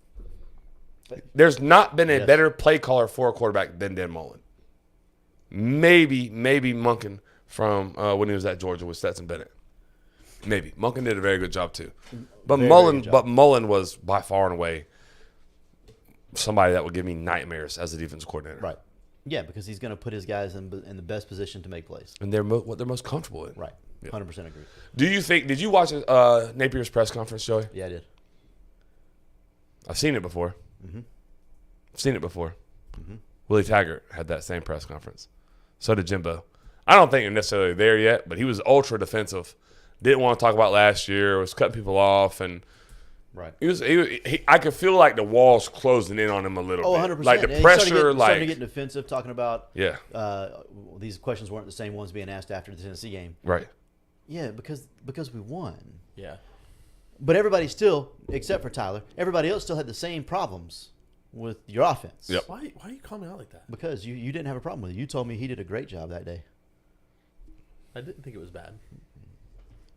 There's not been a better play caller for a quarterback than Dan Mullen. Maybe Monken from when he was at Georgia with Stetson Bennett. Maybe Monken did a very good job too, but Very good job. Mullen was by far and away somebody that would give me nightmares as a defense coordinator. Right. Yeah, because he's going to put his guys in the best position to make plays. And they're what they're most comfortable in. Right. 100% agree. Did you watch Napier's press conference, Joey? Yeah, I did. I've seen it before. I've seen it before. Willie Taggart had that same press conference. So did Jimbo. I don't think you're necessarily there yet, but he was ultra defensive. Didn't want to talk about last year. Was cutting people off, and Right. I could feel like the walls closing in on him a little Oh, bit. 100%. Like the And he pressure, started to get defensive, talking about yeah, these questions weren't the same ones being asked after the Tennessee game. right. Yeah, because we won. Yeah. But everybody still, except for Tyler, everybody else still had the same problems with your offense. Yep. Why are you calling me out like that? Because you didn't have a problem with it. You told me he did a great job that day. I didn't think it was bad.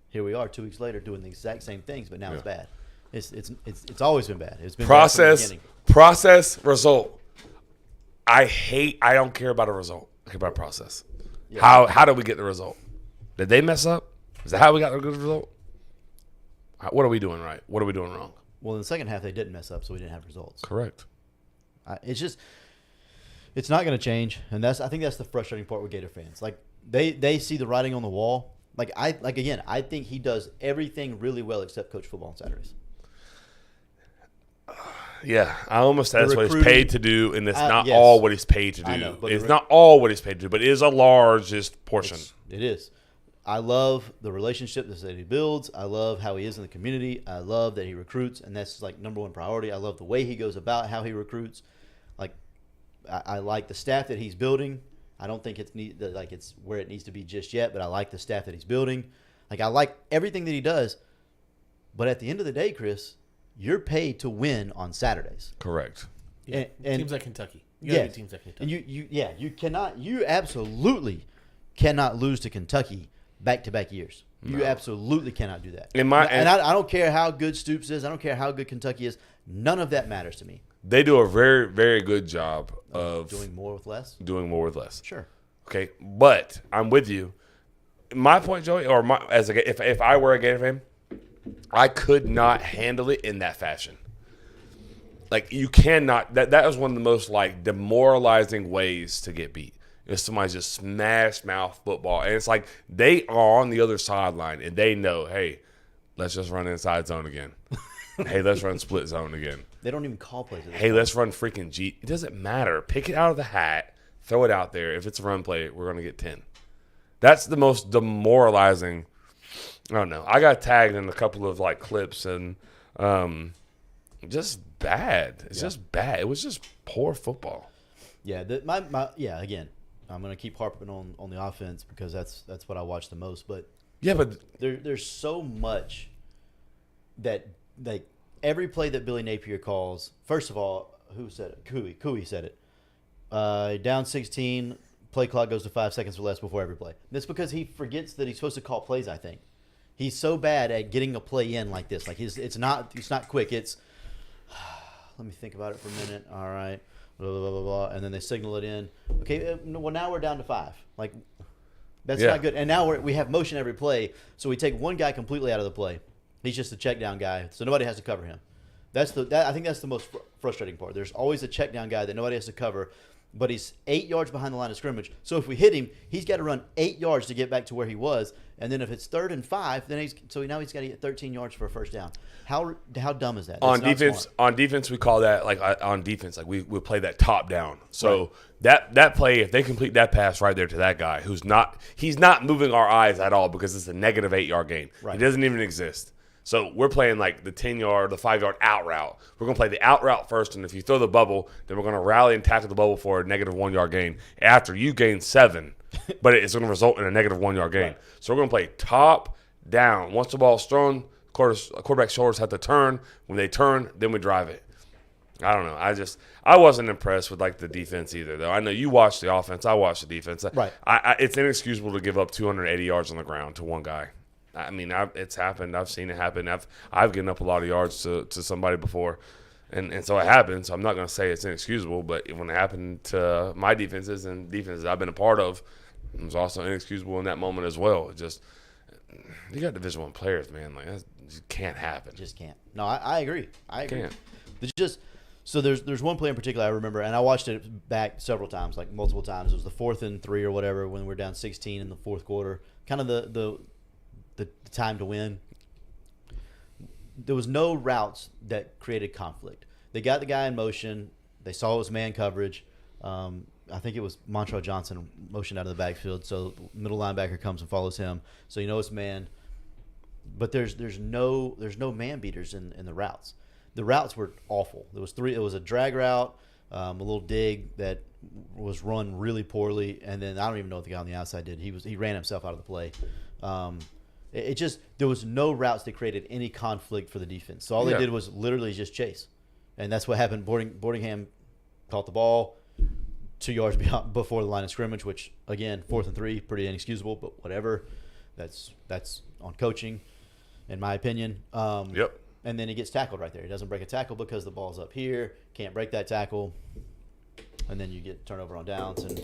Here we are 2 weeks later doing the exact same things, but now it's bad. It's always been bad. It's been bad from the beginning. Process, result. I don't care about a result. I care about a process. Yeah. How did we get the result? Did they mess up? Is that how we got the good result? What are we doing right? What are we doing wrong? Well, in the second half, they didn't mess up, so we didn't have results. Correct. It's not going to change, and I think that's the frustrating part with Gator fans. Like they see the writing on the wall. I think he does everything really well except coach football on Saturdays. Yeah, I almost said that's what he's paid to do, and it's not yes. all what he's paid to do. I know, but it's not all what he's paid to do, but it is a largest portion. It is. I love the relationship that he builds. I love how he is in the community. I love that he recruits, and that's like number one priority. I love the way he goes about how he recruits. Like, I like the staff that he's building. I don't think it's where it needs to be just yet, but I like the staff that he's building. Like, I like everything that he does. But at the end of the day, Chris, you're paid to win on Saturdays. Correct. Yeah. And teams like Kentucky. You gotta beat teams like Kentucky. And you absolutely cannot lose to Kentucky back-to-back years. You absolutely cannot do that. I don't care how good Stoops is. I don't care how good Kentucky is. None of that matters to me. They do a very, very good job of doing more with less. Sure. Okay, but I'm with you. My point, Joey, if I were a Gator fan, I could not handle it in that fashion. Like, you cannot. That was one of the most like demoralizing ways to get beat. If somebody just smash mouth football, and it's like they are on the other sideline and they know, hey, let's just run inside zone again. Hey, let's run split zone again. They don't even call plays. Hey, let's run freaking G. It doesn't matter. Pick it out of the hat, throw it out there. If it's a run play, we're going to get 10. That's the most demoralizing. I don't know. I got tagged in a couple of like clips and just bad. It's just bad. It was just poor football. Yeah, again, I'm going to keep harping on the offense because that's what I watch the most. But yeah, but there's so much that like every play that Billy Napier calls. First of all, who said it? Cooey said it. Down 16, play clock goes to 5 seconds or less before every play. That's because he forgets that he's supposed to call plays. I think he's so bad at getting a play in like this. Like it's not quick. It's let me think about it for a minute. All right. Blah, blah, blah, blah, blah, and then they signal it in. Okay, well, now we're down to 5. Like, that's not good. And now we have motion every play, so we take one guy completely out of the play. He's just a check down guy, so nobody has to cover him. I think that's the most frustrating part. There's always a check down guy that nobody has to cover, but he's 8 yards behind the line of scrimmage. So if we hit him, he's got to run 8 yards to get back to where he was. And then if it's 3rd and 5, then he's got to get 13 yards for a first down. How dumb is that? On defense, we call that we play that top down. So that play, if they complete that pass right there to that guy he's not moving our eyes at all because it's a negative 8-yard gain. Right. It doesn't even exist. So we're playing like the 10-yard, the 5-yard out route. We're going to play the out route first, and if you throw the bubble, then we're going to rally and tackle the bubble for a negative 1-yard gain after you gain 7, but it's going to result in a negative 1-yard gain. Right. So we're going to play top down. Once the ball's thrown, quarterback's shoulders have to turn. When they turn, then we drive it. I don't know. I wasn't impressed with like the defense either, though. I know you watched the offense. I watched the defense. Right. It's inexcusable to give up 280 yards on the ground to one guy. I mean, it's happened. I've seen it happen. I've given up a lot of yards to somebody before, and so it happens. So I'm not going to say it's inexcusable, but when it happened to my defenses and defenses I've been a part of, it was also inexcusable in that moment as well. It just you got Division I players, man. Like that just can't happen. Just can't. No, I agree. I agree. So there's one play in particular I remember, and I watched it back several times, like multiple times. It was the 4th and 3 or whatever when we're down 16 in the fourth quarter. Kind of the time to win. There was no routes that created conflict. They got the guy in motion. They saw it was man coverage. I think it was Montrell Johnson motioned out of the backfield, so middle linebacker comes and follows him. So you know it's man. But there's no man beaters in the routes. The routes were awful. There was 3. It was a drag route, a little dig that was run really poorly, and then I don't even know what the guy on the outside did. He ran himself out of the play. There was no routes that created any conflict for the defense. So all they did was literally just chase. And that's what happened. Boardingham caught the ball 2 yards before the line of scrimmage, which, again, 4th and 3, pretty inexcusable, but whatever. That's on coaching, in my opinion. Yep. And then he gets tackled right there. He doesn't break a tackle because the ball's up here. Can't break that tackle. And then you get turnover on downs, and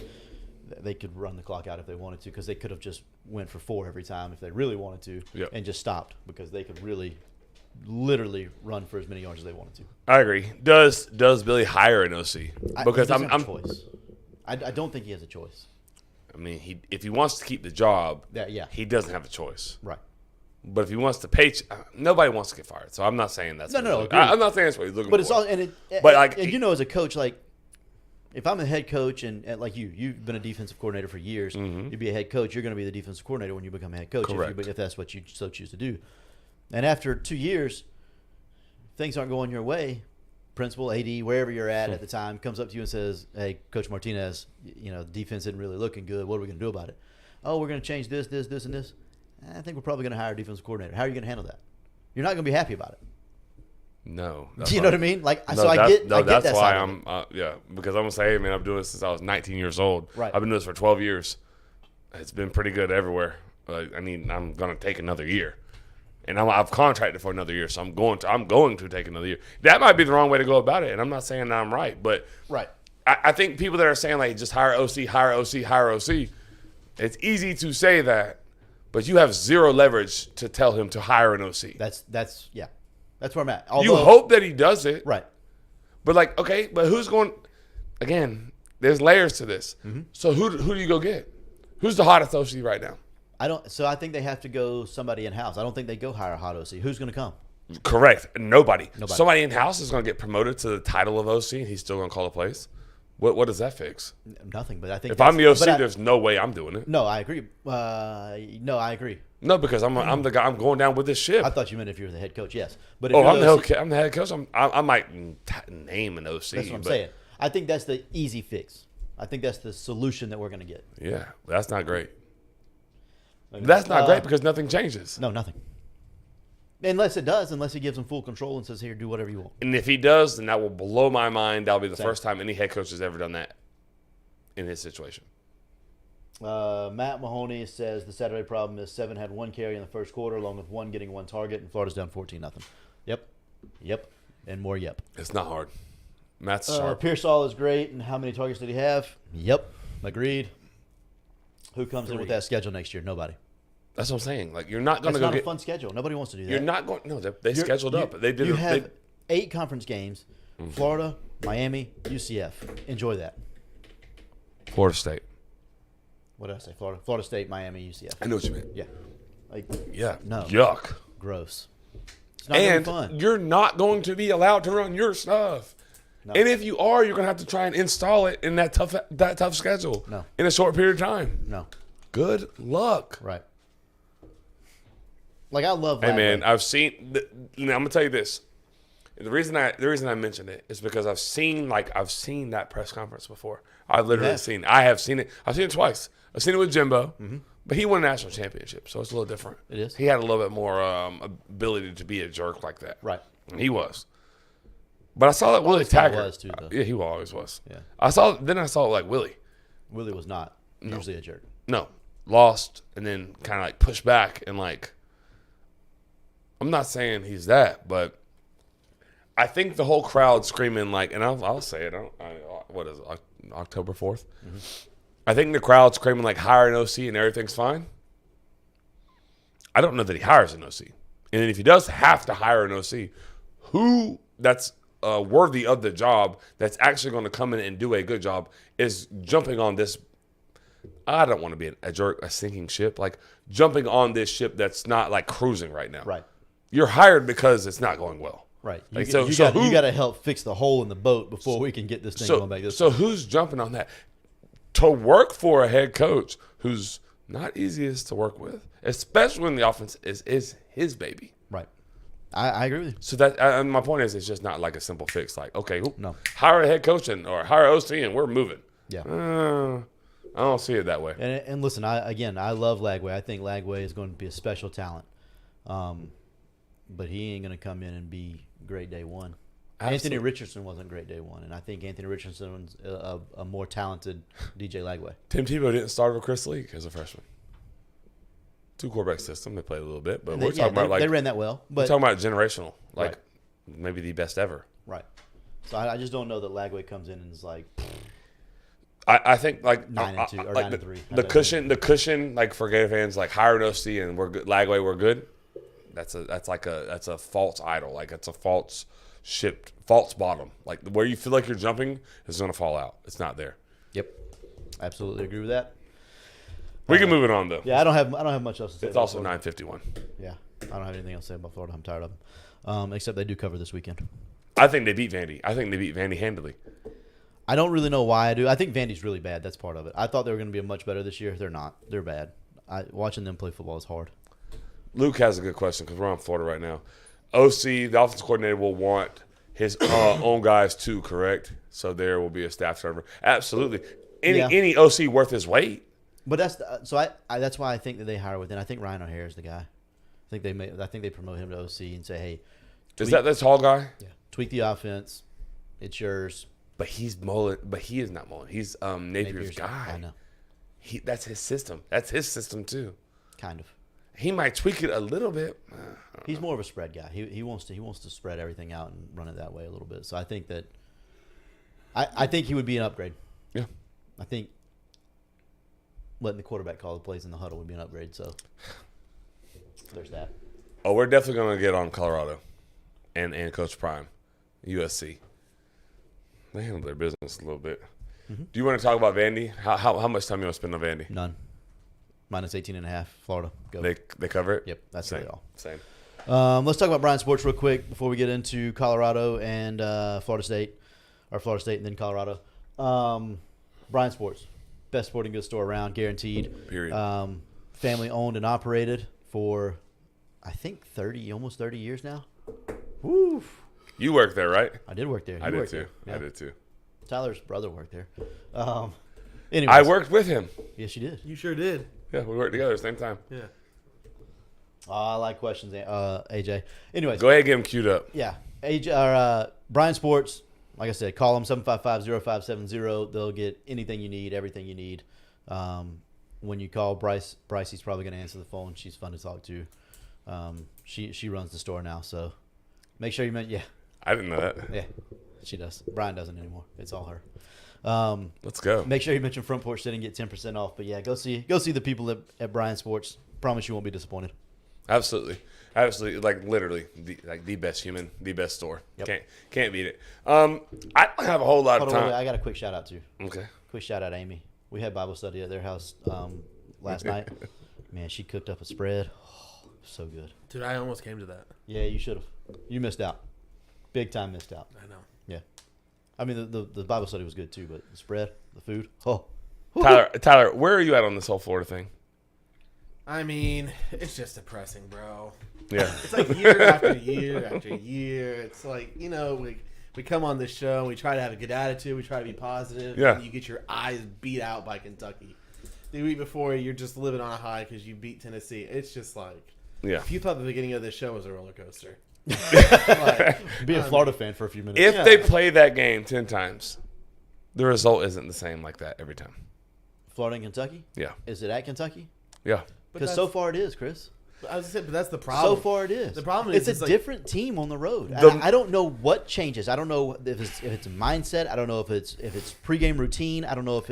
they could run the clock out if they wanted to because they could have just went for 4 every time if they really wanted to and just stopped because they could really literally run for as many yards as they wanted to. I agree. Does Billy hire an OC? Because he doesn't I'm have a choice. I don't think he has a choice. I mean, if he wants to keep the job, Yeah. he doesn't have a choice. Right. But if he wants to pay, nobody wants to get fired. So I'm not saying that's No, what agreed. I'm not saying that's what he's looking But for. it's all But, like, and as a coach, like if I'm a head coach and like you've been a defensive coordinator for years, you'd be a head coach. You're going to be the defensive coordinator when you become a head coach, Correct. if that's what you so choose to do. And after 2 years, things aren't going your way. Principal, AD, wherever you're at the time, comes up to you and says, "Hey, Coach Martinez, the defense isn't really looking good. What are we going to do about it? Oh, we're going to change this, and this. I think we're probably going to hire a defensive coordinator. How are you going to handle that? You're not going to be happy about it. No. Do you know what I mean? Like, No, so I get that's that why side of it. because I'm gonna say, hey, man, I've been doing this since I was 19 years old. Right. I've been doing this for 12 years. It's been pretty good everywhere. I'm gonna take another year, and I've contracted for another year, so I'm going to take another year. That might be the wrong way to go about it, and I'm not saying that I'm right, but Right. I think people that are saying like just hire OC, hire OC, hire OC, it's easy to say that, but you have zero leverage to tell him to hire an OC. That's where I'm at. You hope that he does it. Right. But like, okay, but who's going? Again, there's layers to this. So who do you go get? Who's the hottest OC right now? I think they have to go somebody in house. I don't think they go hire a hot OC. Who's going to come? Correct. Nobody. Somebody in house is going to get promoted to the title of OC, and he's still going to call the plays. What does that fix? Nothing. But I think If I'm the OC, there's no way I'm doing it. No, I agree. No, I agree. No, because I'm the guy. I'm going down with this ship. I thought you meant if you were the head coach. Yes, but if Oh, you're I'm the head coach. I might name an OC. That's what I'm but saying. I think that's the easy fix. I think that's the solution that we're going to get. Yeah, that's not great. That's not great because nothing changes. No, nothing. Unless he gives them full control and says, "Here, do whatever you want." And if he does, then that will blow my mind. That'll be the first time any head coach has ever done that in his situation. Matt Mahoney says the Saturday problem is 7 had 1 carry in the first quarter, along with 1 getting 1 target, and Florida's down 14-0. Yep, and more yep. It's not hard. Matt's sharp. Pearsall is great, and how many targets did he have? Yep, agreed. Who comes in with that schedule next year? Nobody. That's what I'm saying. Like, you're not going to That's go not get. a fun schedule. Nobody wants to do that. You're not going. No, they scheduled up. They did. You have 8 conference games: Mm-hmm. Florida, Miami, UCF. Enjoy that. Florida State. What did I say? Florida State, Miami, UCF. I know what you mean. Yeah, like Yeah. No. Yuck. gross. It's not gonna be And fun. you're not going to be allowed to run your stuff. No. And if you are, you're going to have to try and install it in that tough schedule. No. In a short period of time. No, Good luck. right. Like I love. Hey Lagway. man, I've seen. I'm gonna tell you this. The reason I mentioned it is because I've seen that press conference before. I've literally have? seen. I have seen it. I've seen it twice. I've seen it with Jimbo, but he won a national championship, so it's a little different. It is. He had a little bit more ability to be a jerk like that. Right. And he was. But I saw that Willie kinda Taggart. was too, though. Yeah, he always was. Yeah. I saw like Willie. Willie was not usually a jerk. No, lost and then kind of like pushed back and like. I'm not saying he's that, but I think the whole crowd screaming like, and I'll say it. What is it? October 4th? Mm-hmm. I think the crowd screaming like hire an OC and everything's fine. I don't know that he hires an OC, and then if he does have to hire an OC, who that's worthy of the job, that's actually going to come in and do a good job, is jumping on this. I don't want to be a jerk, a sinking ship. Like jumping on this ship that's not like cruising right now. Right. You're hired because it's not going well. Right. Like, you got to help fix the hole in the boat before we can get this thing going back this way. So who's jumping on that? To work for a head coach who's not easiest to work with, especially when the offense is his baby. Right. I agree with you. So that and my point is, it's just not like a simple fix. Like, okay, No. hire a head coach or hire OC and we're moving. Yeah. I don't see it that way. And listen, I love Lagway. I think Lagway is going to be a special talent. But he ain't going to come in and be great day one. Absolutely. Anthony Richardson wasn't great day one, and I think Anthony Richardson's a more talented DJ Lagway. Tim Tebow didn't start with Chris Leak as a freshman. 2 quarterback system. They played a little bit, but we're talking about like they ran that well. But we're talking about generational, like Right. maybe the best ever. right. So I just don't know that Lagway comes in and is like, I think like 9-2 or like 9-3. the cushion like for Gator fans, like hire an OC and we're good. Lagway, we're good. That's a false idol. Like it's a false bottom. Like where you feel like you're jumping is going to fall out. It's not there. Yep. Absolutely agree with that. We can move it on though. Yeah, I don't have much else to say. It's about also Florida. 9:51. Yeah, I don't have anything else to say about Florida. I'm tired of them. Except they do cover this weekend. I think they beat Vandy. I think they beat Vandy handily. I don't really know why I do. I think Vandy's really bad. That's part of it. I thought they were going to be much better this year. They're not. They're bad. Watching them play football is hard. Luke has a good question because we're on Florida right now. OC, the offensive coordinator, will want his own guys too, correct? So there will be a staff server. Absolutely. Any OC worth his weight. But that's why I think that they hire within. I think Ryan O'Hare is the guy. I think they promote him to OC and say, hey, Is that the tall guy? yeah, tweak the offense. It's yours. But he's Mullen. But he is not Mullen. He's Napier's guy. I know. That's his system. That's his system too. Kind of. He might tweak it a little bit. He's more of a spread guy. He wants to spread everything out and run it that way a little bit. So I think that I think he would be an upgrade. Yeah. I think letting the quarterback call the plays in the huddle would be an upgrade. So there's that. Oh, we're definitely going to get on Colorado and Coach Prime, USC. They handle their business a little bit. Mm-hmm. Do you want to talk about Vandy? How much time you want to spend on Vandy? None. Minus 18.5. Florida. Go. They cover it? Yep. That's Same. it all. Same. Let's talk about Bryan Sports real quick before we get into Colorado and Florida State and then Colorado. Bryan Sports, best sporting goods store around, guaranteed. Period. Family owned and operated for, I think, almost 30 years now. Woo! You work there, right? I did work there. I did too. Yeah. I did too. Tyler's brother worked there. Anyways, I worked with him. Yes, you did. You sure did. Yeah, we worked together at the same time. Yeah. I like questions, AJ. Anyways, Go ahead and get him queued up. yeah, Bryan Sports. Like I said, call them 755-0570. They'll get anything you need, everything you need. When you call Bryce, he's probably going to answer the phone. She's fun to talk to. She runs the store now, so make sure you I didn't know that. yeah, she does. Brian doesn't anymore. It's all her. Let's go. Make sure you mention Front Porch Sitting, get 10% off. But yeah, go see the people at Bryan Sports. Promise you won't be disappointed. Absolutely. Like literally, the best human, the best store. Yep. Can't beat it. I don't have a whole lot of Hold on, time. wait, I got a quick shout out too. Okay. Quick shout out, Amy. We had Bible study at their house last night. Man, she cooked up a spread. Oh, so good. Dude, I almost came to that. Yeah, you should have. You missed out. Big time missed out. I know. Yeah. I mean, the Bible study was good too, but the spread, the food. Oh. Tyler, where are you at on this whole Florida thing? I mean, it's just depressing, bro. Yeah. It's like year after year after year. It's like, we come on this show and we try to have a good attitude. We try to be positive. Yeah. And you get your eyes beat out by Kentucky. The week before, you're just living on a high because you beat Tennessee. It's just like, Yeah. if you thought the beginning of this show was a roller coaster. Be a Florida fan for a few minutes. If they play that game 10 times, the result isn't the same like that every time. Florida and Kentucky? Yeah. Is it at Kentucky? Yeah. Because so far it is, Chris. I was saying, but that's the problem. So far it is. The problem is it's a like, different team on the road. The- I don't know what changes. I don't know if it's a mindset. I don't know if it's pregame routine. I don't know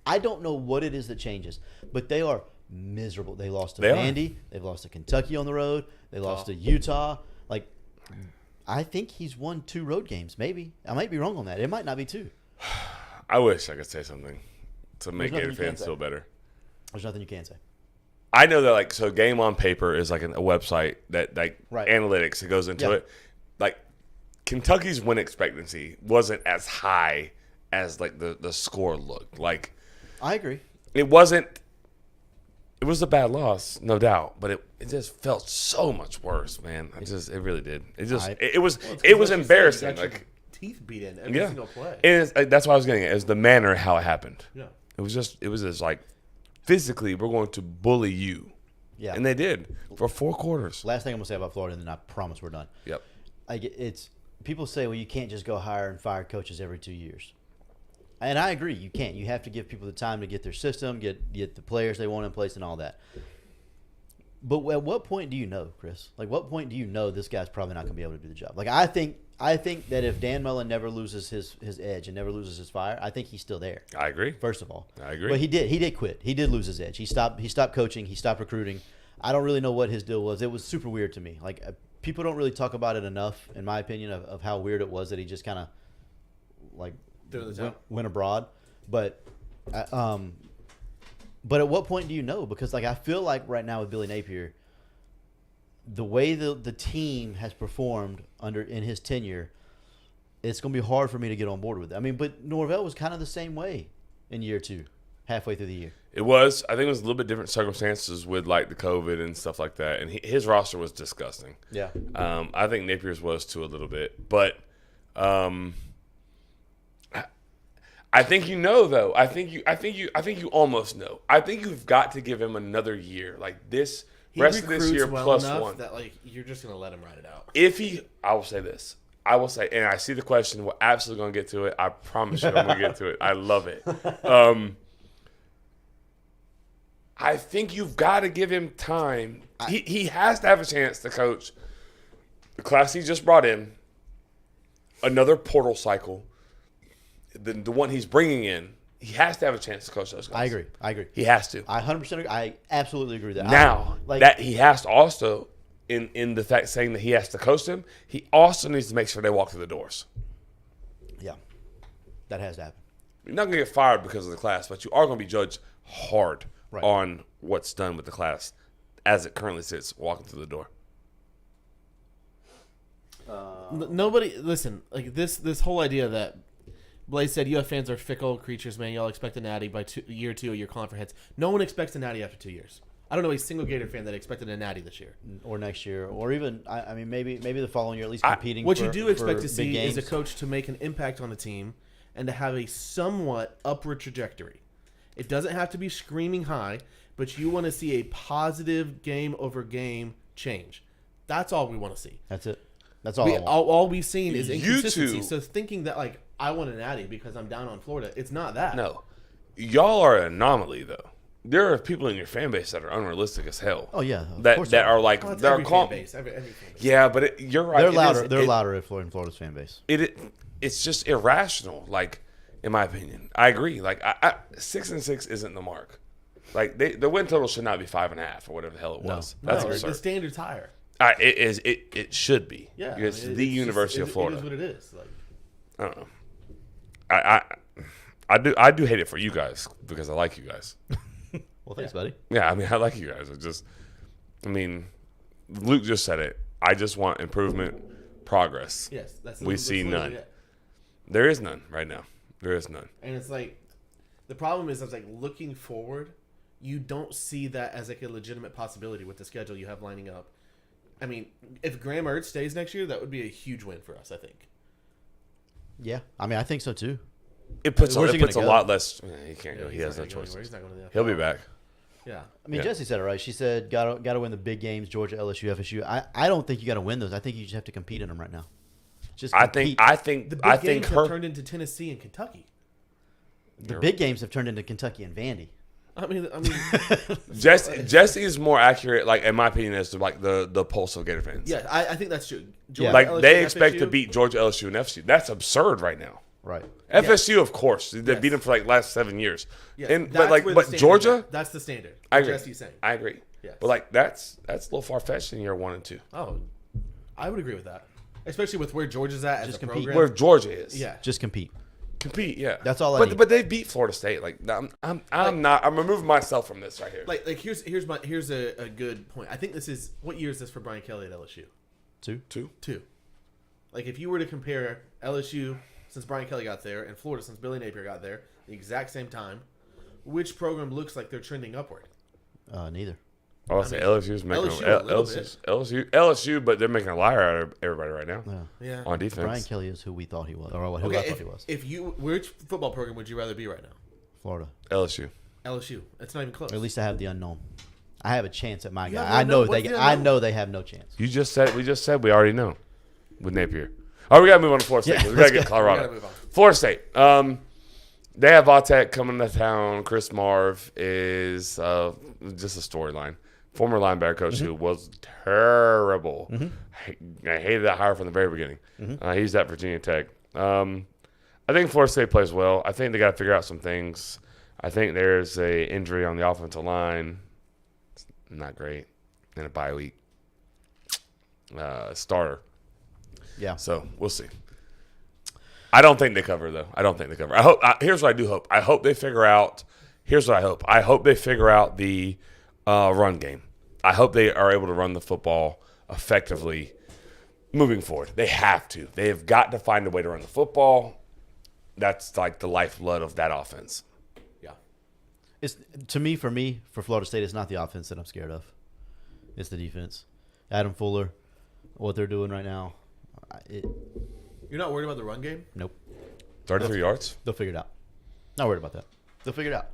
I don't know what it is that changes. But they are miserable. They lost to Vandy. They've lost to Kentucky on the road. They lost to Utah. Like, I think he's won 2 road games. Maybe I might be wrong on that. It might not be 2. I wish I could say something to make There's nothing Gator you can fans say. feel better. There's nothing you can say. I know that, so Game on Paper is like a website that, Right. analytics that goes into Yeah. it. Like, Kentucky's win expectancy wasn't as high as, the score looked. Like, I agree. it wasn't – it was a bad loss, no doubt, but it just felt so much worse, man. It really did. It just – it was Well, it's it was like you said, embarrassing. you got your Like, teeth beat in every yeah. single play. And that's what I was getting at, is the manner how it happened. Yeah. It was just like, physically, we're going to bully you. Yeah. And they did for 4 quarters. Last thing I'm gonna say about Florida, and then I promise we're done. Yep. It's people say, well, you can't just go hire and fire coaches every 2 years, and I agree. You can't. You have to give people the time to get their system, get the players they want in place, and all that. But at what point do you know, Chris? Like, what point do you know this guy's probably not gonna be able to do the job? Like, I think that if Dan Mullen never loses his edge and never loses his fire, I think he's still there. I agree. First of all, I agree. But he did quit. He did lose his edge. He stopped coaching. He stopped recruiting. I don't really know what his deal was. It was super weird to me. Like people don't really talk about it enough, in my opinion, of how weird it was that he just kind of like went abroad. But at what point do you know? Because like I feel like right now with Billy Napier, the way the team has performed in his tenure, it's going to be hard for me to get on board with it. I mean, but Norvell was kind of the same way in year 2, halfway through the year. It was. I think it was a little bit different circumstances with like the COVID and stuff like that. And his roster was disgusting. Yeah. I think Napier's was too a little bit, but I think you know though. I think you almost know. I think you've got to give him another year, like this rest of this year plus one. That like you're just gonna let him ride it out. I will say this. I will say, and I see the question. We're absolutely going to get to it. I promise you I'm going to get to it. I love it. I think you've got to give him time. He has to have a chance to coach the class he just brought in, another portal cycle, the one he's bringing in. He has to have a chance to coach those guys. I agree. He has to. I 100% agree. I absolutely agree with that. Now, that he has to also, in the fact saying that he has to coach them, he also needs to make sure they walk through the doors. Yeah, that has to happen. You're not going to get fired because of the class, but you are going to be judged hard on what's done with the class as it currently sits walking through the door. Nobody, listen, like this whole idea that Blaze said UF fans are fickle creatures, man. Y'all expect a natty by year 2 of your conference. No one expects a natty after 2 years. I don't know a single Gator fan that expected a natty this year or next year, or even I mean maybe the following year, at least competing. What you do expect to see games. is a coach to make an impact on the team and to have a somewhat upward trajectory. It doesn't have to be screaming high, but you want to see a positive game over game change. That's all we want to see. That's it. That's all. All we've seen is inconsistency. You two, so thinking that like I want a natty because I'm down on Florida, it's not that. No, y'all are an anomaly though. There are people in your fan base that are unrealistic as hell. Oh yeah, that are like well, they're every fan base. Every fan base. Yeah, but you're right. They're louder. They're louder in Florida's fan base. It's just irrational. Like in my opinion, I agree. Like 6-6 isn't the mark. Like the win total should not be 5.5 or whatever the hell it was. That's absurd. The standard's higher. It is. It should be. Yeah, it's the University of Florida. It is what it is. Like I don't know. I do hate it for you guys because I like you guys. Well, thanks, buddy. Yeah, I mean, I like you guys. Luke just said it. I just want improvement, progress. Yes, we see none. There is none right now. There is none. And it's like, the problem is, like looking forward, you don't see that as like a legitimate possibility with the schedule you have lining up. I mean, if Graham Mertz stays next year, that would be a huge win for us, I think. Yeah, I mean, I think so too. It puts a lot less. He can't go. He has no choice. He's not going to the NFL. He'll be back. Yeah. I mean, Jesse said it right. She said, "Got to win the big games: Georgia, LSU, FSU." I don't think you got to win those. I think you just have to compete in them right now. Just compete. I think the big games have turned into Tennessee and Kentucky. The big games have turned into Kentucky and Vandy. I mean, Jesse is more accurate, like in my opinion, as to like the pulse of Gator fans. Yeah, I think that's true. Georgia, Like LSU, they expect FSU, to beat Georgia, LSU, and FSU. That's absurd right now. Right. FSU, of course, they beat them for like last 7 years. Yes, But Georgia, that's the standard. I agree. Jesse's saying. I agree. Yes. But like that's a little far fetched in year 1 and 2. Oh, I would agree with that, especially with where Georgia's at as a program. Where Georgia is, Yeah, Just compete. compete. Yeah, That's all I need. But they beat Florida State. Like I'm removing myself from this right here. like here's a good point. I think this is what year is this for Brian Kelly at LSU? Two. 2. Like if you were to compare LSU since Brian Kelly got there and Florida since Billy Napier got there, the exact same time, which program looks like they're trending upward? Neither. I'll say LSU's making LSU, but they're making a liar out of everybody right now. Yeah. On defense. Brian Kelly is who we thought he was, or who I thought he was. Which football program would you rather be right now? Florida. LSU. LSU. It's not even close. Or at least I have the unknown. I have a chance at my You guy. have I the know unknown? they. What's the I unknown? know they have no chance. We just said we already know with Napier. Oh, we got to move on to Florida State. Yeah, We got to get We Colorado. gotta move on. Florida State. They have Vatek coming to town. Chris Marv is just a storyline. Former linebacker coach who was terrible. I hated that hire from the very beginning. He's at Virginia Tech. I think Florida State plays well. I think they got to figure out some things. I think there's a injury on the offensive line. It's not great. and a bye week starter. Yeah. So we'll see. I don't think they cover, though. I don't think they cover. I hope. Here's what I do hope. I hope they figure out. Here's what I hope. I hope they figure out the run game. I hope they are able to run the football effectively moving forward. They have to. They have got to find a way to run the football. That's like the lifeblood of that offense. Yeah. It's for me, for Florida State, it's not the offense that I'm scared of. It's the defense. Adam Fuller, what they're doing right now. You're not worried about the run game? Nope. 33 yards? They'll figure it out. Not worried about that. They'll figure it out.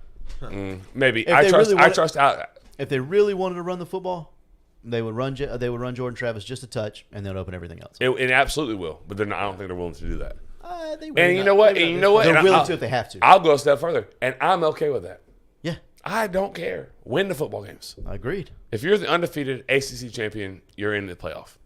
Maybe. If I they trust. really I want- trust out. If they really wanted to run the football, they would run Jordan Travis just a touch, and they'll open everything else. It absolutely will, but I don't think they're willing to do that. They And you know what? They're And you know what? They're And willing I'll- to if they have to. I'll go a step further, and I'm okay with that. Yeah, I don't care. Win the football games. agreed. If you're the undefeated ACC champion, you're in the playoff.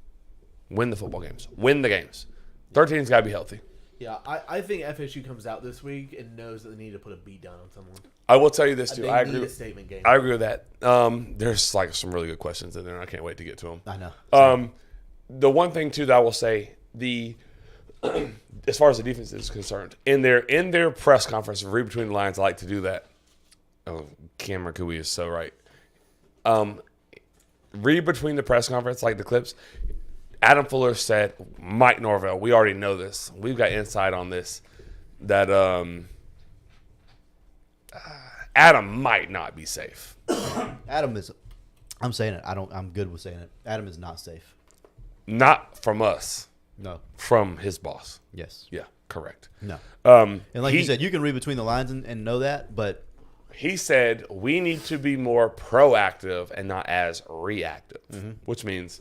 Win the football games. Win the games. 13's got to be healthy. Yeah, I think FSU comes out this week and knows that they need to put a beat down on someone. I will tell you this too. They I need agree. a statement game. I agree with that. There's like some really good questions in there. And I can't wait to get to them. I know. The one thing too that I will say, as far as the defense is concerned, in their press conference, read between the lines, I like to do that. Oh, Cameron Cooey is so right. Read between the press conference, like the clips. Adam Fuller said, Mike Norvell, we already know this. We've got insight on this, that Adam might not be safe. Adam is. I'm saying it. I'm good with saying it. Adam is not safe. Not from us, No. from his boss. Yes. Yeah, correct. No. And And like you said, you can read between the lines and know that, but he said we need to be more proactive and not as reactive, which means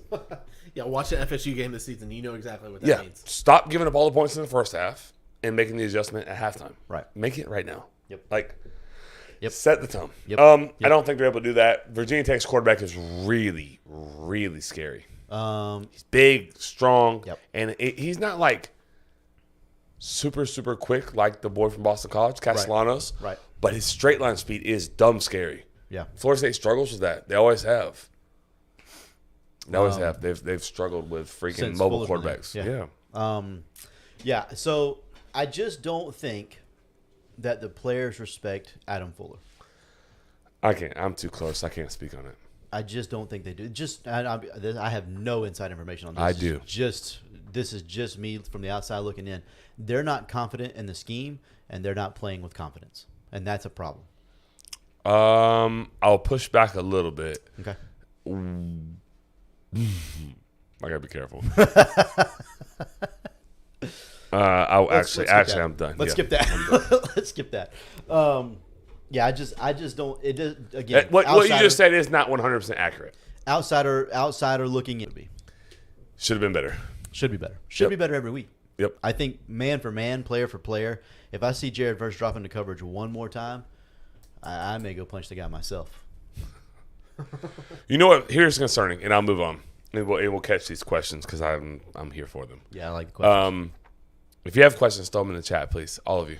Yeah, watch the FSU game this season. You know exactly what that means. stop giving up all the points in the first half and making the adjustment at halftime. Right. Make it right now. Yep. Like, Yep. set the tone. Yep. I don't think they're able to do that. Virginia Tech's quarterback is really, really scary. He's big, strong, Yep. and he's not like super, super quick like the boy from Boston College, Castellanos. Right. But his straight line speed is dumb scary. yeah. Florida State struggles with that. They always have. They always have. They've struggled with freaking Since mobile Fuller's been quarterbacks. there. Yeah. So I just don't think that the players respect Adam Fuller. I can't. I'm too close. I can't speak on it. I just don't think they do. I have no inside information on this. I do. This is just me from the outside looking in. They're not confident in the scheme, and they're not playing with confidence, and that's a problem. I'll push back a little bit. Okay. I gotta be careful. Actually, I'm done. Let's Yeah. skip that. Let's skip that. Yeah, I just don't. It does again. What you outsider- just said is not 100% accurate. outsider looking in. Should have been better. Should be better. Should be better every week. Yep. I think man for man, player for player. If I see Jared Verse drop into coverage one more time, I may go punch the guy myself. You know what? Here's concerning, and I'll move on, and we'll catch these questions because I'm here for them. Yeah, I like the question. If you have questions, throw them in the chat, please, all of you.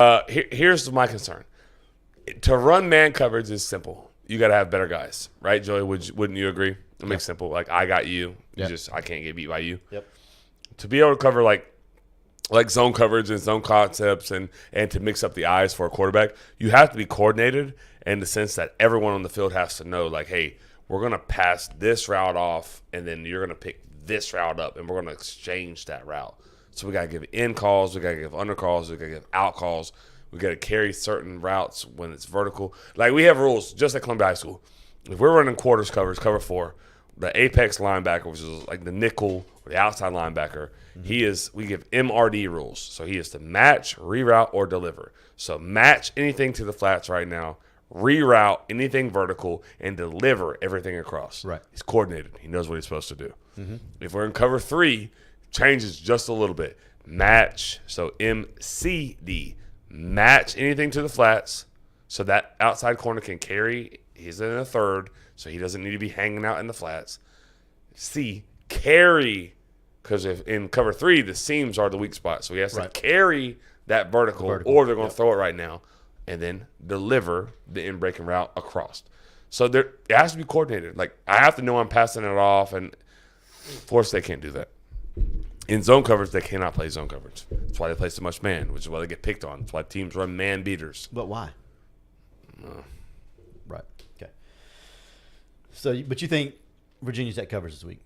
Here's my concern. To run man coverage is simple. You got to have better guys, right, Joey? Wouldn't you agree? It makes simple. Like, I got you. I can't get beat by you. Yep. To be able to cover like zone coverage and zone concepts and to mix up the eyes for a quarterback, you have to be coordinated in the sense that everyone on the field has to know, like, hey, we're going to pass this route off, and then you're going to pick this route up, and we're going to exchange that route. So we got to give in calls, we got to give under calls, we got to give out calls. We got to carry certain routes when it's vertical. Like, we have rules just like Columbia High School. If we're running quarters coverage, cover 4, the apex linebacker, which is like the nickel or the outside linebacker, we give MRD rules. So he is to match, reroute, or deliver. So match anything to the flats right now, reroute anything vertical, and deliver everything across. Right. He's coordinated. He knows what he's supposed to do. If we're in cover 3, changes just a little bit. Match, so MCD. Match anything to the flats so that outside corner can carry. He's in a third, so he doesn't need to be hanging out in the flats. C, carry, because if in cover 3, the seams are the weak spot. So he has to carry that vertical, or they're going to throw it right now, and then deliver the in-breaking route across. So it has to be coordinated. Like, I have to know I'm passing it off, and Florida State can't do that. In zone coverage, they cannot play zone coverage. That's why they play so much man, which is why they get picked on. That's why teams run man beaters. But why? Right. Okay. So, but you think Virginia Tech covers this week?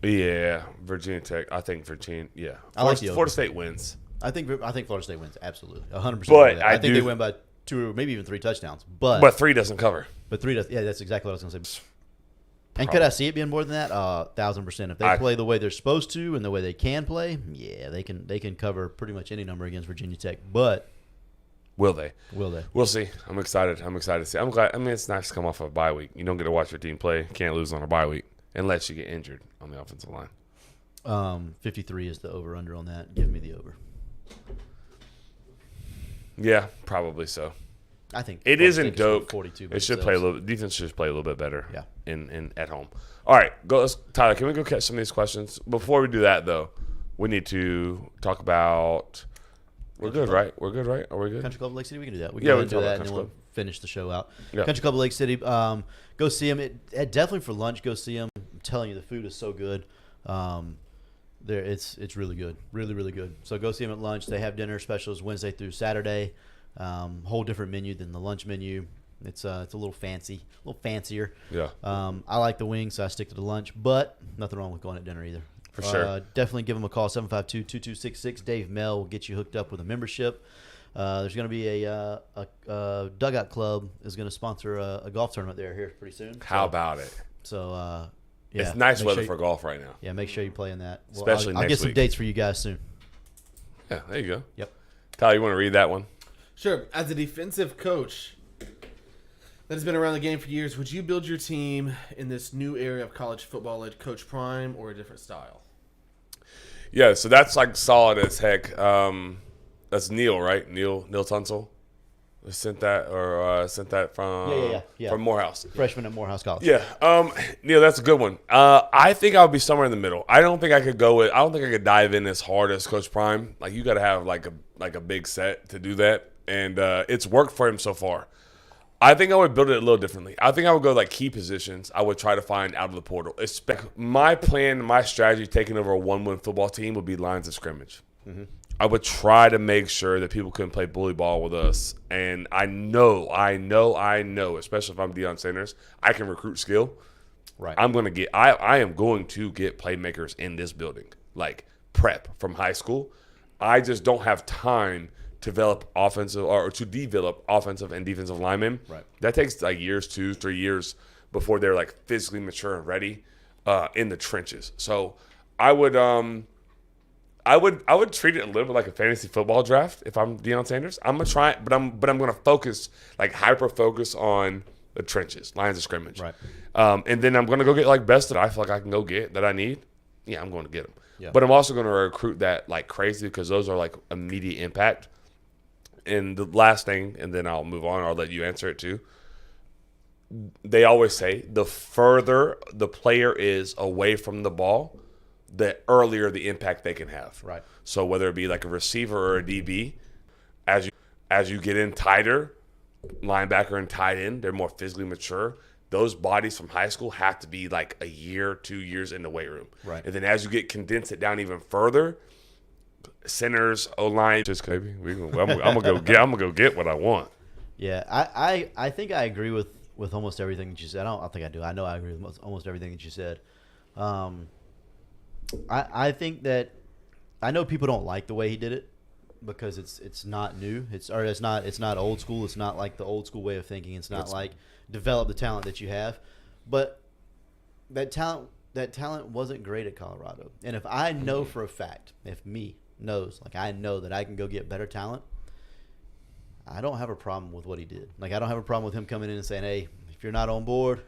Yeah, Virginia Tech. I think Virginia. Yeah, I like the over. Florida State wins. I think Florida State wins absolutely 100%. But I think they win by 2 or maybe even 3 touchdowns. But 3 doesn't cover. But 3 does. Yeah, that's exactly what I was going to say. And could I see it being more than that? 1,000%. If they play the way they're supposed to and the way they can play, yeah, they can cover pretty much any number against Virginia Tech. But will they? Will they? We'll see. I'm excited. To see. I'm glad. I mean, it's nice to come off of a bye week. You don't get to watch your team play. You can't lose on a bye week unless you get injured on the offensive line. 53 is the over/under on that. Give me the over. Yeah, probably so. I think it isn't dope. 42. It should play a little. Defense should play a little bit better. Yeah. In at home. All right, Tyler. Can we go catch some of these questions? Before we do that, though, we need to talk about. We're good, right? We're good, right? Are we good? Country Club Lake City. We can do that. We can do that, and then we'll finish the show out. Yeah. Country Club Lake City. Go see them. Definitely for lunch. Go see them. I'm telling you, the food is so good. It's really good, really good. So go see them at lunch. They have dinner specials Wednesday through Saturday. Whole different menu than the lunch menu. It's a little fancy, a little fancier. Yeah. I like the wings, so I stick to the lunch. But nothing wrong with going at dinner either. For sure. Definitely give them a call, 752-2266. Dave Mel will get you hooked up with a membership. There's going to be a Dugout Club is going to sponsor a golf tournament here pretty soon. How about it? So, yeah. It's nice weather for golf right now. Yeah, make sure you play in that. Especially I'll get some week. dates for you guys soon. Yeah, there you go. Yep. Tyler, you want to read that one? Sure. As a defensive coach that has been around the game for years, would you build your team in this new area of college football like Coach Prime or a different style? Yeah, so that's like solid as heck. That's Neil, right? Neil Tunsil sent that from from Morehouse. Freshman at Morehouse College. Yeah, Neil, that's a good one. I think I would be somewhere in the middle. I don't think I could dive in as hard as Coach Prime. Like, you got to have like a big set to do that, and it's worked for him so far. I think I would build it a little differently. I think I would go like key positions. I would try to find out of the portal. My plan, my strategy, taking over a 1-win football team would be lines of scrimmage. Mm-hmm. I would try to make sure that people couldn't play bully ball with us. And I know, especially if I'm Deion Sanders, I can recruit skill. Right. I am going to get playmakers in this building, like prep from high school. I just don't have time to develop offensive and defensive linemen. Right. That takes like 2-3 years before they're like physically mature and ready in the trenches. So I would treat it a little bit like a fantasy football draft if I'm Deion Sanders. I'm gonna try it, but I'm gonna focus, like hyper focus on the trenches, lines of scrimmage. Right. And then I'm gonna go get like best that I feel like I can go get that I need. Yeah, I'm going to get them. Yeah. But I'm also going to recruit that like crazy because those are like immediate impact. And the last thing, and then I'll move on, or I'll let you answer it too. They always say the further the player is away from the ball, the earlier the impact they can have. Right. So whether it be like a receiver or a DB, as you get in tighter, linebacker and tight end, they're more physically mature. Those bodies from high school have to be like a year, 2 years in the weight room. Right. And then as you condense it down even further, centers, O-line, just baby, I'm gonna go get what I want. Yeah, I think I agree with almost everything that you said. I think I do. I know I agree with almost everything that you said. I think that I know people don't like the way he did it because it's not new. It's not old school. It's not like the old school way of thinking. It's not like develop the talent that you have. But that talent wasn't great at Colorado. And if I know for a fact, I know that I can go get better talent, I don't have a problem with what he did. Like, I don't have a problem with him coming in and saying, hey, if you're not on board,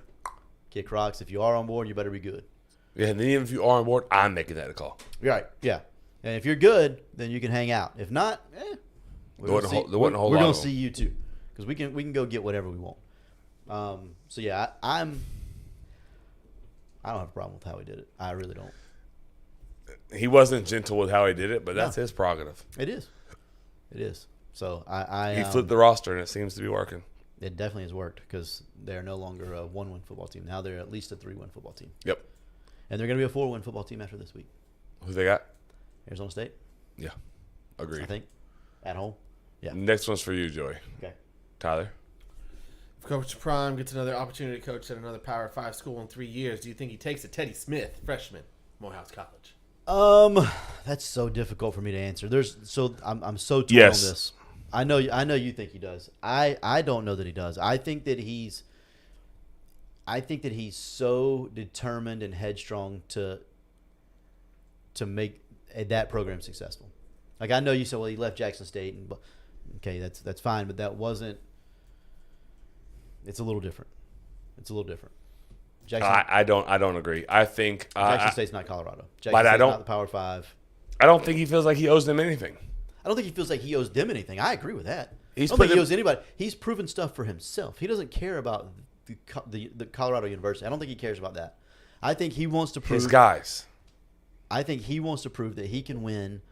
kick rocks. If you are on board, you better be good. Yeah, and then even if you are on board, I'm making that a call. Right, yeah. And if you're good, then you can hang out. If not, we're going to see you too. Because we can go get whatever we want. So, yeah, I don't have a problem with how he did it. I really don't. He wasn't gentle with how he did it, but that's his prerogative. It is. So, he flipped the roster, and it seems to be working. It definitely has worked because they're no longer a 1-win football team. Now they're at least a 3-win football team. Yep. And they're going to be a 4-win football team after this week. Who they got? Arizona State, Yeah. Agreed. I think. At home. Yeah. Next one's for you, Joey. Okay. Tyler? If Coach Prime gets another opportunity to coach at another Power 5 school in 3 years, do you think he takes it? Teddy Smith, freshman, Morehouse College. That's so difficult for me to answer. I'm so torn Yes. on this. I know you think he does. I don't know that he does. I think that he's so determined and headstrong to make that program successful. Like I know you said, well, he left Jackson State, and okay, that's fine, but that wasn't. It's a little different. Jackson, I don't agree. I think Jackson State's not Colorado. Jackson but I State's don't- not the Power 5. I don't think he feels like he owes them anything. I don't think he feels like he owes them anything. I agree with that. He's I don't think put he them- owes anybody. He's proven stuff for himself. He doesn't care about the Colorado University. I don't think he cares about that. I think he wants to prove. His guys. I think he wants to prove that he can win.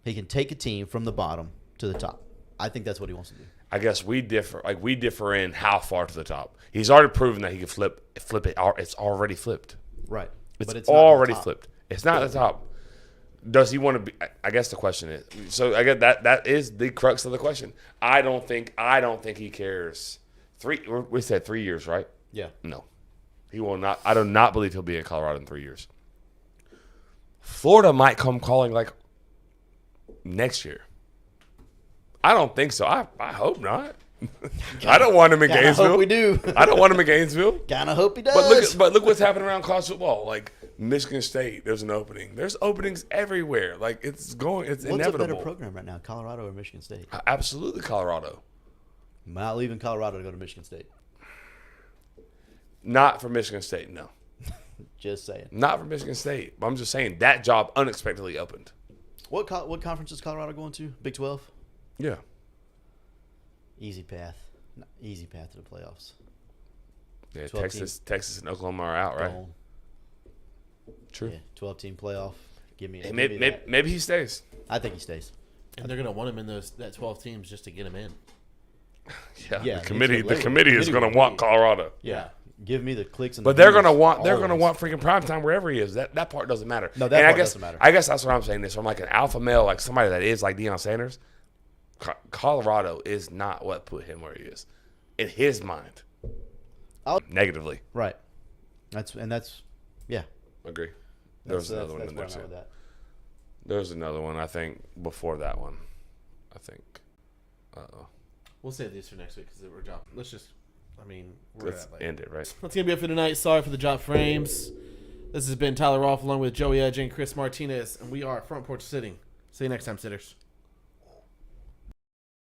He can take a team from the bottom to the top. I think that's what he wants to do. I guess we differ. Like we differ in how far to the top. He's already proven that he can flip it. It's already flipped. Right. It's, But it's not already the top. flipped. It's not the top. Does he want to be? I guess the question is. So I guess that is the crux of the question. I don't think he cares. We said 3 years, right? Yeah. No, he will not. I do not believe he'll be in Colorado in 3 years. Florida might come calling like next year. I don't think so. I hope not. I don't want him in Kinda Gainesville. hope we do. I don't want him in Gainesville. Kinda hope he does. But look what's happening around college football. Like Michigan State, there's an opening. There's openings everywhere. Like it's What's inevitable. a better program right now, Colorado or Michigan State? Absolutely, Colorado. I'm not leaving Colorado to go to Michigan State. Not for Michigan State, no. Just saying. Not for Michigan State. I'm just saying that job unexpectedly opened. What conference is Colorado going to? Big 12? Yeah. Easy path. Easy path to the playoffs. Yeah, 12 Texas and Oklahoma are out, right? Boom. True. Yeah, 12-team playoff. Give me Maybe, maybe he stays. I think he stays. And they're going to want him in that 12 teams just to get him in. Yeah, the committee is committee going to will want be- Colorado. Yeah. Give me the clicks and But the they're gonna views want always. freaking prime time wherever he is. That part doesn't matter. No, that and part doesn't matter. I guess that's what I'm saying. This from like an alpha male, like somebody that is like Deion Sanders. Colorado is not what put him where he is, in his mind. Negatively, Right. Yeah. agree. There's another one that's in there where I'm at too. with that. There's another one. I think before that one. I think. We'll save these for next week because we're dropping. Let's just, we're Let's at end it right. That's going to be it for tonight. Sorry for the drop frames. This has been Tyler Rolfe along with Joey Edge and Chris Martinez, and we are Front Porch Sitting. See you next time, sitters.